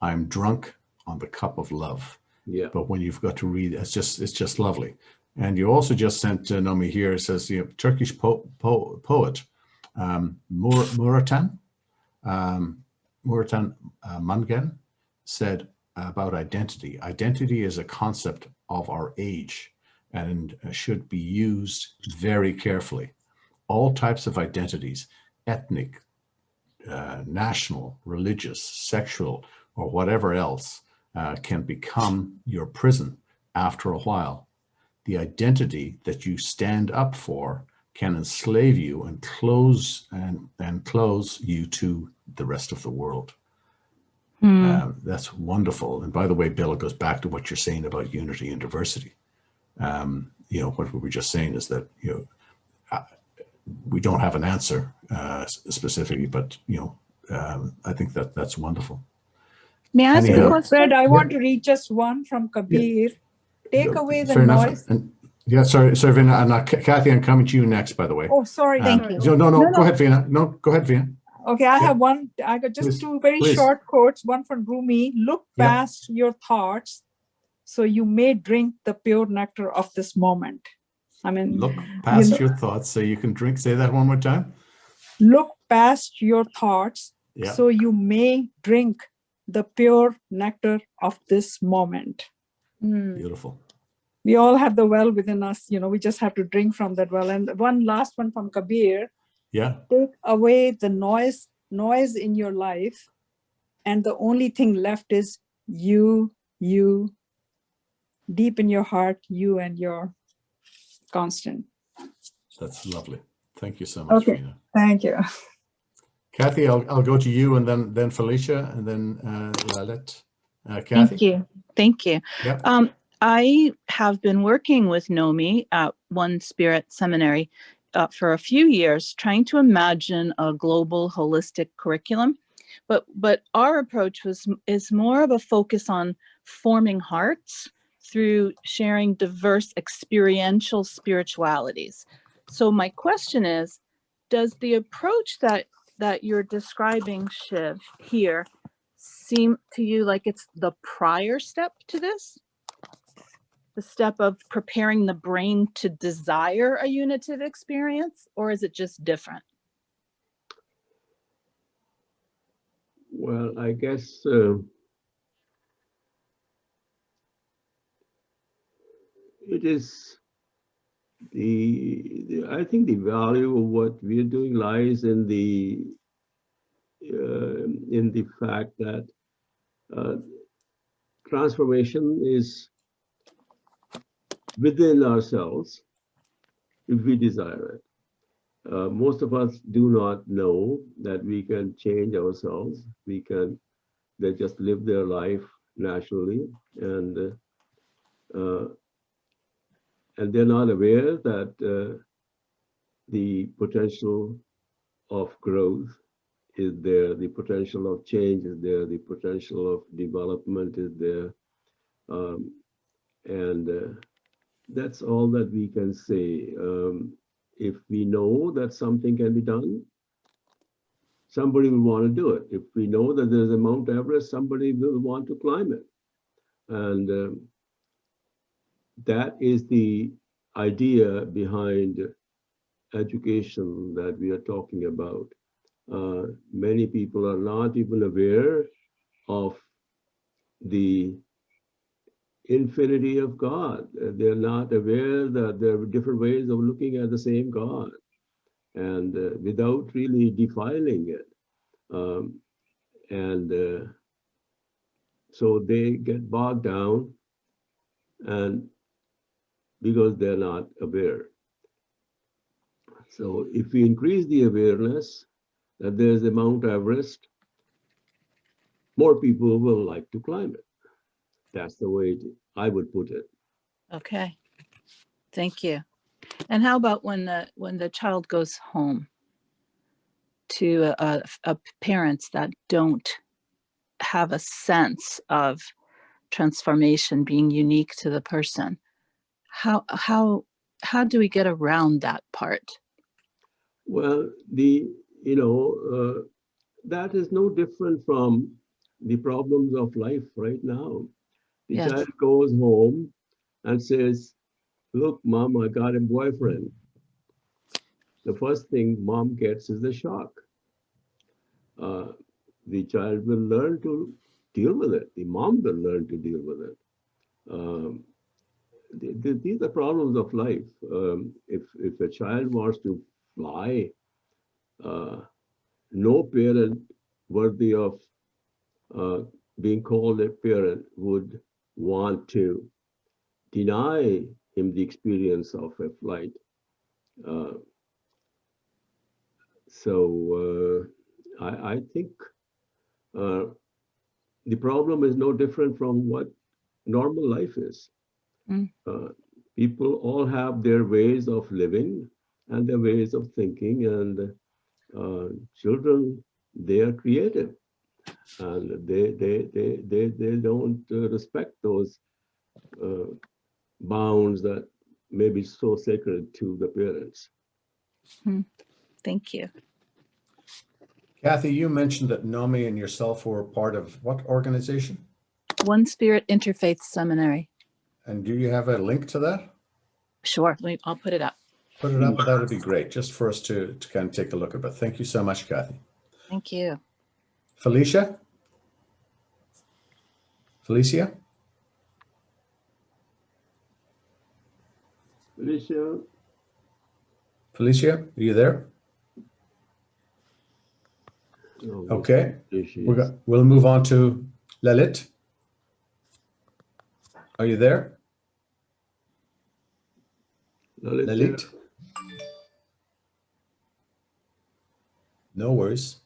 I'm drunk on the cup of love. Yeah. But when you've got to read, it's just lovely. And you also just sent Nomi here. It says, Turkish poet Muratan Mangen said about identity. Identity is a concept of our age and should be used very carefully. All types of identities, ethnic, national, religious, sexual, or whatever else, can become your prison after a while. The identity that you stand up for can enslave you and close you to the rest of the world. That's wonderful. And by the way, Bill, it goes back to what you're saying about unity and diversity. What we were just saying is that we don't have an answer specifically, but I think that's wonderful. May I ask a question? Fred, I want to read just one from Kabir. Take away the noise. Sorry, Veena. And Kathy, I'm coming to you next, by the way. Oh, sorry. Thank you. No, go ahead, Veena. No, go ahead, Veena. Okay, I have one. I got just two very short quotes. One from Rumi. Look past your thoughts so you may drink the pure nectar of this moment. Look past your thoughts so you can drink. Say that one more time. Look past your thoughts so you may drink the pure nectar of this moment. Beautiful. We all have the well within us, we just have to drink from that well. And one last one from Kabir. Take away the noise in your life, and the only thing left is you, deep in your heart, you and your constant. That's lovely. Thank you so much, Veena. Thank you. Kathy, I'll go to you, and then Felicia, and then Lalit. Kathy? Thank you. Yep. I have been working with Nomi at One Spirit Seminary for a few years, trying to imagine a global holistic curriculum. But our approach is more of a focus on forming hearts through sharing diverse experiential spiritualities. So my question is, does the approach that you're describing, Shiv, here seem to you like it's the prior step to this? The step of preparing the brain to desire a unitive experience, or is it just different? Well, I guess it is I think the value of what we're doing lies in the fact that transformation is within ourselves if we desire it. Most of us do not know that we can change ourselves. They just live their life naturally, and they're not aware that the potential of growth is there, the potential of change is there, the potential of development is there, and that's all that we can say. If we know that something can be done, somebody will want to do it. If we know that there's a Mount Everest, somebody will want to climb it. And that is the idea behind education that we are talking about. Many people are not even aware of the infinity of God. They're not aware that there are different ways of looking at the same God, and without really defiling it. So they get bogged down, and because they're not aware. So if we increase the awareness that there's a Mount Everest, more people will like to climb it. That's the way I would put it. Okay, thank you. And how about when the child goes home to parents that don't have a sense of transformation being unique to the person? How do we get around that part? Well, that is no different from the problems of life right now. The Yes. child goes home and says, "Look, Mom, I got a boyfriend." The first thing mom gets is the shock. The child will learn to deal with it. The mom will learn to deal with it. These are problems of life. If a child wants to fly, no parent worthy of being called a parent would want to deny him the experience of a flight. So I think the problem is no different from what normal life is. People all have their ways of living and their ways of thinking, and children, they are creative, and they don't respect those bounds that may be so sacred to the parents. Thank you. Kathy, you mentioned that Nomi and yourself were part of what organization? One Spirit Interfaith Seminary. And do you have a link to that? Sure, I'll put it up. Put it up, that would be great, just for us to kind of take a look at it. Thank you so much, Kathy. Thank you. Felicia? Felicia? Felicia, are you there? Okay, we'll move on to Lalit. Are you there? Lalit? No worries.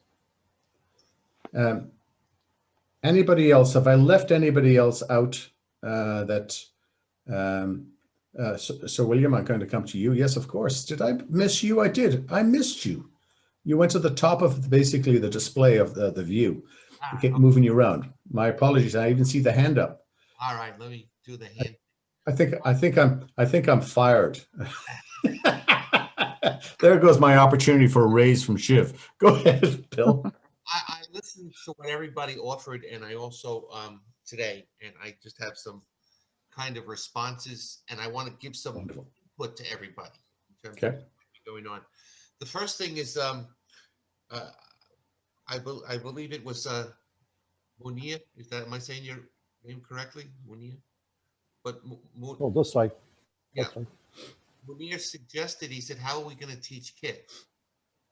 Anybody else? Have I left anybody else out Sir William, I'm going to come to you. Yes, of course. Did I miss you? I did. I missed you. You went to the top of basically the display of the view. You kept moving you around. My apologies. I even see the hand up. All right, let me do the hand. I think I'm fired. There goes my opportunity for a raise from Shiv. Go ahead, Bill. I listened to what everybody offered, and I also today, and I just have some kind of responses, and I want to give some input to everybody in terms of what's going on. The first thing is, I believe it was Munia. Am I saying your name correctly, Munia? But oh, that's right. That's right. Munir suggested, he said, how are we going to teach kids?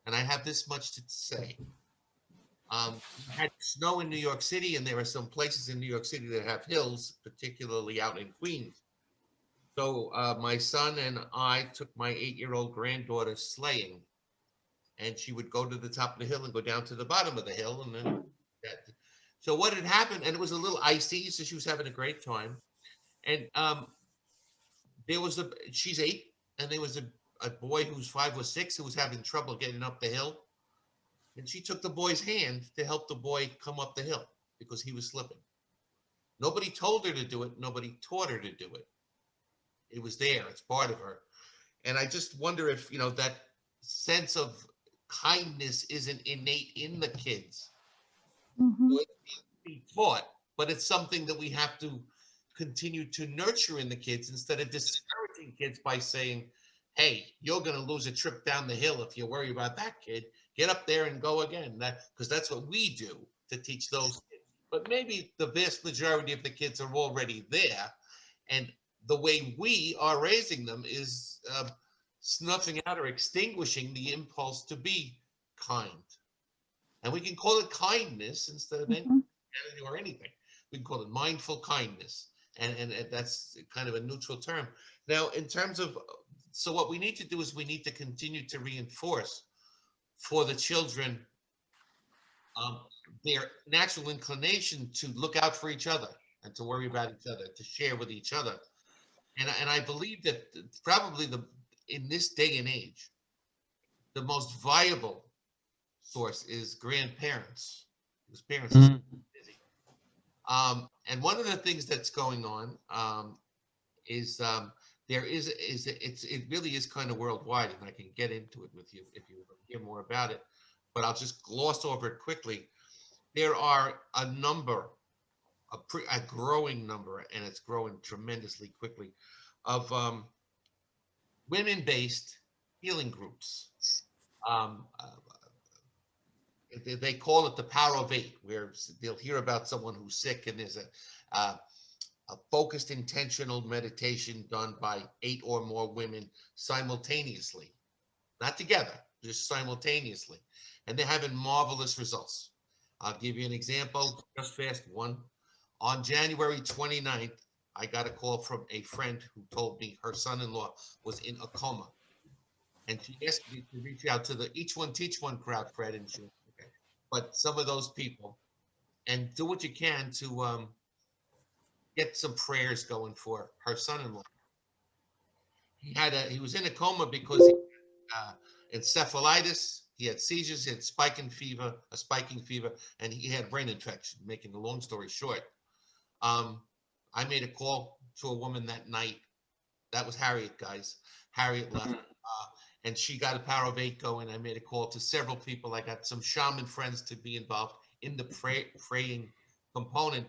And I have this much to say. We had snow in New York City, and there are some places in New York City that have hills, particularly out in Queens. So my son and I took my 8-year-old granddaughter sleighing, and she would go to the top of the hill and go down to the bottom of the hill. And then so what had happened, and it was a little icy, so she was having a great time. And there was she's 8, and there was a boy who's 5 or 6 who was having trouble getting up the hill. And she took the boy's hand to help the boy come up the hill because he was slipping. Nobody told her to do it. Nobody taught her to do it. It was there. It's part of her. And I just wonder if, that sense of kindness isn't innate in the kids. Mm-hmm. So it needs to be taught, but it's something that we have to continue to nurture in the kids instead of discouraging kids by saying, hey, you're going to lose a trip down the hill if you worry about that kid. Get up there and go again. Because that's what we do to teach those kids. But maybe the vast majority of the kids are already there. And the way we are raising them is snuffing out or extinguishing the impulse to be kind. And we can call it kindness instead of anything or anything. We can call it mindful kindness. And that's kind of a neutral term. Now, in terms of, so what we need to do is we need to continue to reinforce for the children their natural inclination to look out for each other and to worry about each other, to share with each other. And I believe that probably in this day and age, the most viable source is grandparents, because parents are busy. And one of the things that's going on is it really is kind of worldwide, and I can get into it with you if you hear more about it, but I'll just gloss over it quickly. There are a growing number, and it's growing tremendously quickly, of women-based healing groups. They call it the Power of 8, where they'll hear about someone who's sick, and there's a focused, intentional meditation done by 8 or more women simultaneously, not together, just simultaneously. And they're having marvelous results. I'll give you an example, just fast one. On January 29th, I got a call from a friend who told me her son-in-law was in a coma. And she asked me to reach out to the Each One Teach One crowd, Fred, and she, okay, but some of those people, and do what you can to get some prayers going for her son-in-law. He was in a coma because he had encephalitis, he had seizures, he had a spiking fever, and he had brain infection. Making a long story short, I made a call to a woman that night. That was Harriet, guys. Harriet left, and she got a Power of 8 going. I made a call to several people. I got some shaman friends to be involved in the praying component.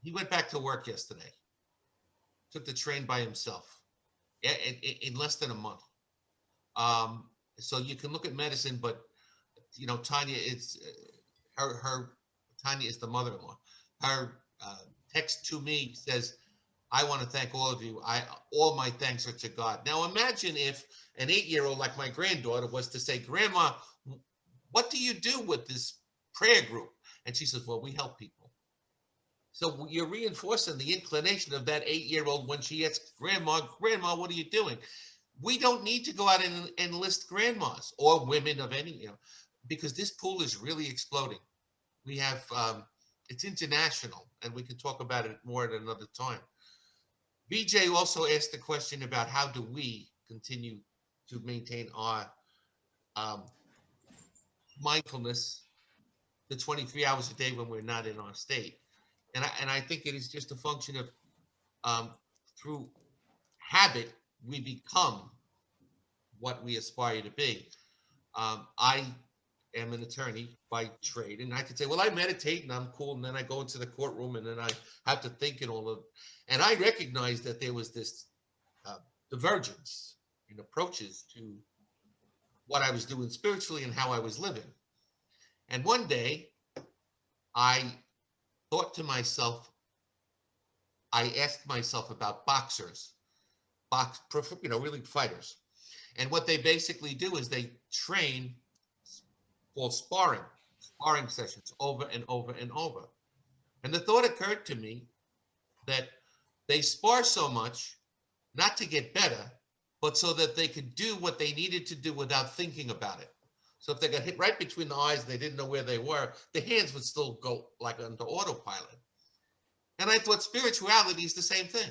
He went back to work yesterday. Took the train by himself in less than a month. So you can look at medicine, but Tanya is Tanya is the mother-in-law. Her text to me says, I want to thank all of you. All my thanks are to God. Now imagine if an 8-year-old like my granddaughter was to say, Grandma, what do you do with this prayer group? And she says, well, we help people. So you're reinforcing the inclination of that 8-year-old when she asks, Grandma, what are you doing? We don't need to go out and enlist grandmas or women of any, because this pool is really exploding. We have, it's international, and we can talk about it more at another time. BJ also asked the question about how do we continue to maintain our mindfulness the 23 hours a day when we're not in our state. And I think it is just a function of through habit, we become what we aspire to be. I am an attorney by trade, and I could say, well, I meditate and I'm cool, and then I go into the courtroom and then I have to think and all of, and I recognized that there was this divergence in approaches to what I was doing spiritually and how I was living. And one day I thought to myself, I asked myself about boxers, really fighters. And what they basically do is they train called sparring sessions over and over and over. And the thought occurred to me that they spar so much, not to get better, but so that they could do what they needed to do without thinking about it. So if they got hit right between the eyes and they didn't know where they were, the hands would still go like under autopilot. And I thought spirituality is the same thing.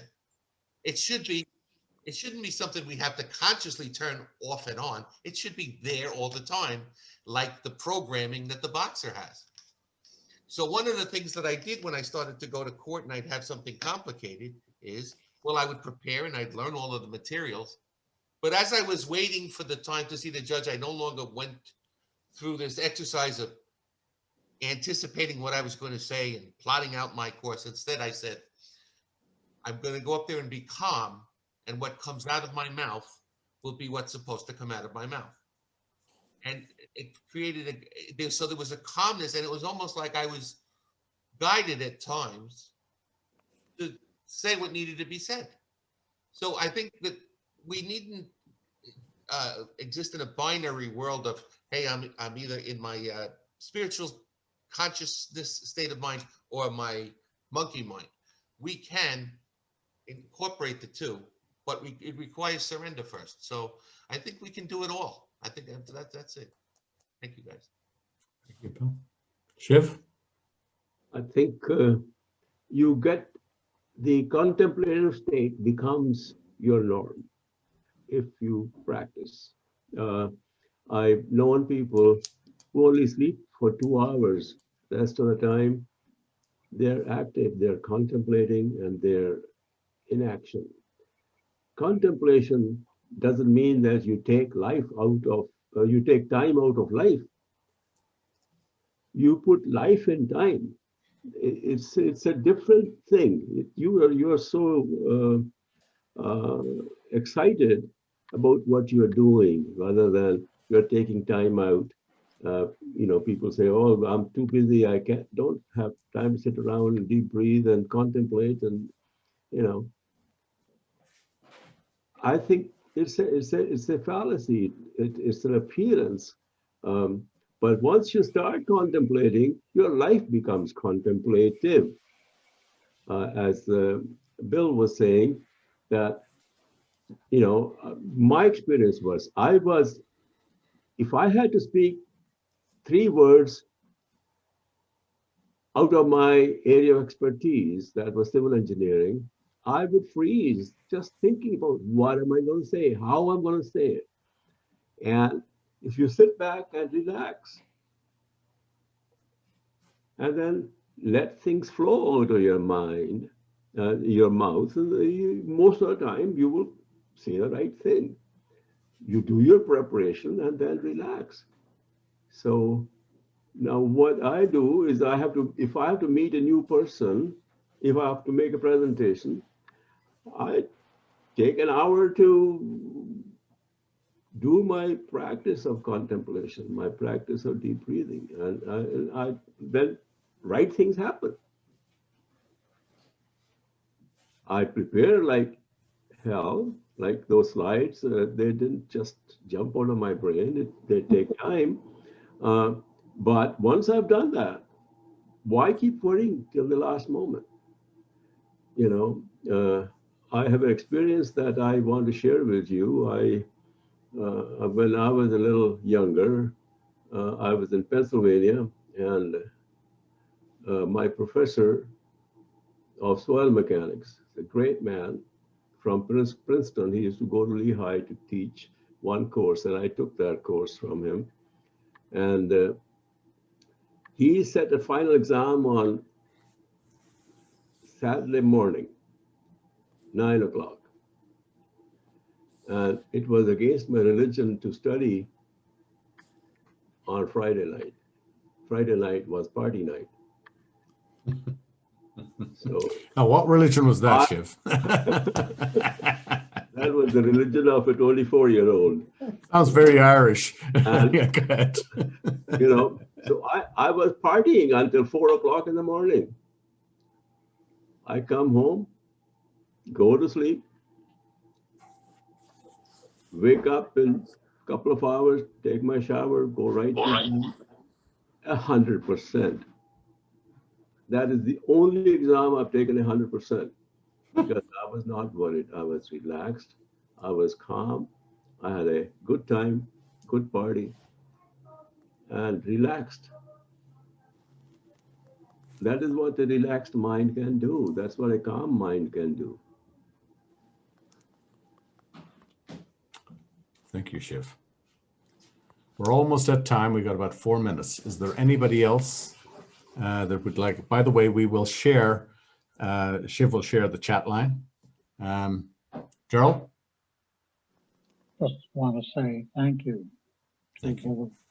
It shouldn't be something we have to consciously turn off and on. It should be there all the time, like the programming that the boxer has. So one of the things that I did when I started to go to court and I'd have something complicated is, well, I would prepare and I'd learn all of the materials. But as I was waiting for the time to see the judge, I no longer went through this exercise of anticipating what I was going to say and plotting out my course. Instead, I said, I'm going to go up there and be calm, and what comes out of my mouth will be what's supposed to come out of my mouth. And it created so there was a calmness, and it was almost like I was guided at times to say what needed to be said. So I think that we needn't exist in a binary world of, hey, I'm either in my spiritual consciousness state of mind or my monkey mind. We can incorporate the two, but it requires surrender first. So I think we can do it all. I think that's it. Thank you, guys. Thank you, Bill. Shiv? I think you get the contemplative state becomes your norm if you practice. I've known people who only sleep for 2 hours. The rest of the time, they're active, they're contemplating, and they're in action. Contemplation doesn't mean that you take life out of, you take time out of life. You put life in time. It's a different thing. You are so excited about what you are doing rather than you're taking time out. People say, "Oh, I'm too busy. I don't have time to sit around and deep breathe and contemplate." And I think it's a fallacy. It's an appearance. But once you start contemplating, your life becomes contemplative. As Bill was saying, that my experience was, if I had to speak 3 words out of my area of expertise, that was civil engineering, I would freeze just thinking about what am I going to say, how I'm going to say it. And if you sit back and relax, and then let things flow out of your mind, your mouth, and most of the time you will say the right thing. You do your preparation and then relax. So now what I do is if I have to meet a new person, if I have to make a presentation, I take an hour to do my practice of contemplation, my practice of deep breathing, and then right things happen. I prepare like hell, like those slides, they didn't just jump out of my brain, they take time. But once I've done that, why keep worrying till the last moment? I have an experience that I want to share with you. When I was a little younger, I was in Pennsylvania, and my professor of soil mechanics, a great man from Princeton, he used to go to Lehigh to teach one course, and I took that course from him. And he set a final exam on Saturday morning, 9 o'clock. And it was against my religion to study on Friday night. Friday night was party night. So now, what religion was that, Shiv? That was the religion of a 24-year-old. Sounds very Irish. And, yeah, go ahead. You know, so I was partying until 4 o'clock in the morning. I come home, go to sleep, wake up in a couple of hours, take my shower, go right to bed. 100%. That is the only exam I've taken 100%, because I was not worried. I was relaxed. I was calm. I had a good time, good party, and relaxed. That is what a relaxed mind can do. That's what a calm mind can do. Thank you, Shiv. We're almost at time. We got about 4 minutes. Is there anybody else that would like? By the way, we will share. Shiv will share the chat line. Gerald? Just want to say thank you to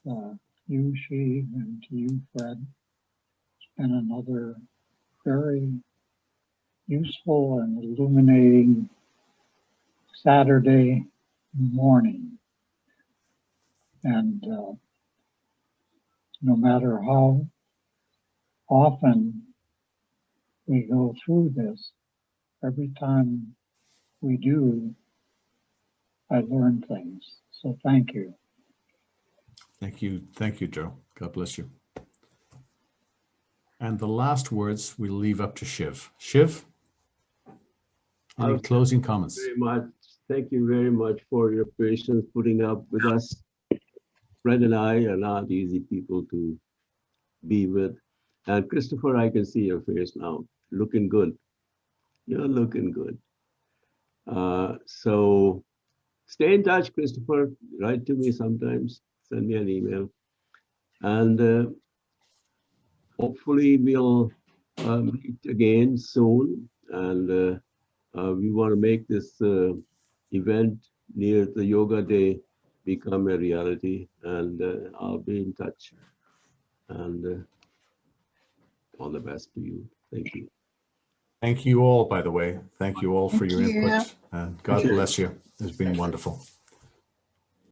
both you, Shiv, and to you, Fred. It's been another very useful and illuminating Saturday morning. And no matter how often we go through this, every time we do, I learn things. So thank you. Thank you, Joe. God bless you. And the last words we'll leave up to Shiv. Shiv, any closing comments? Very much. Thank you very much for your patience putting up with us. Fred and I are not easy people to be with. And Christopher, I can see your face now. Looking good. You're looking good. So stay in touch, Christopher. Write to me sometimes. Send me an email. And hopefully we'll meet again soon. And we want to make this event near the Yoga Day become a reality. And I'll be in touch. And all the best to you. Thank you. Thank you all, by the way. Thank you all for your input. And God bless you. It's been wonderful.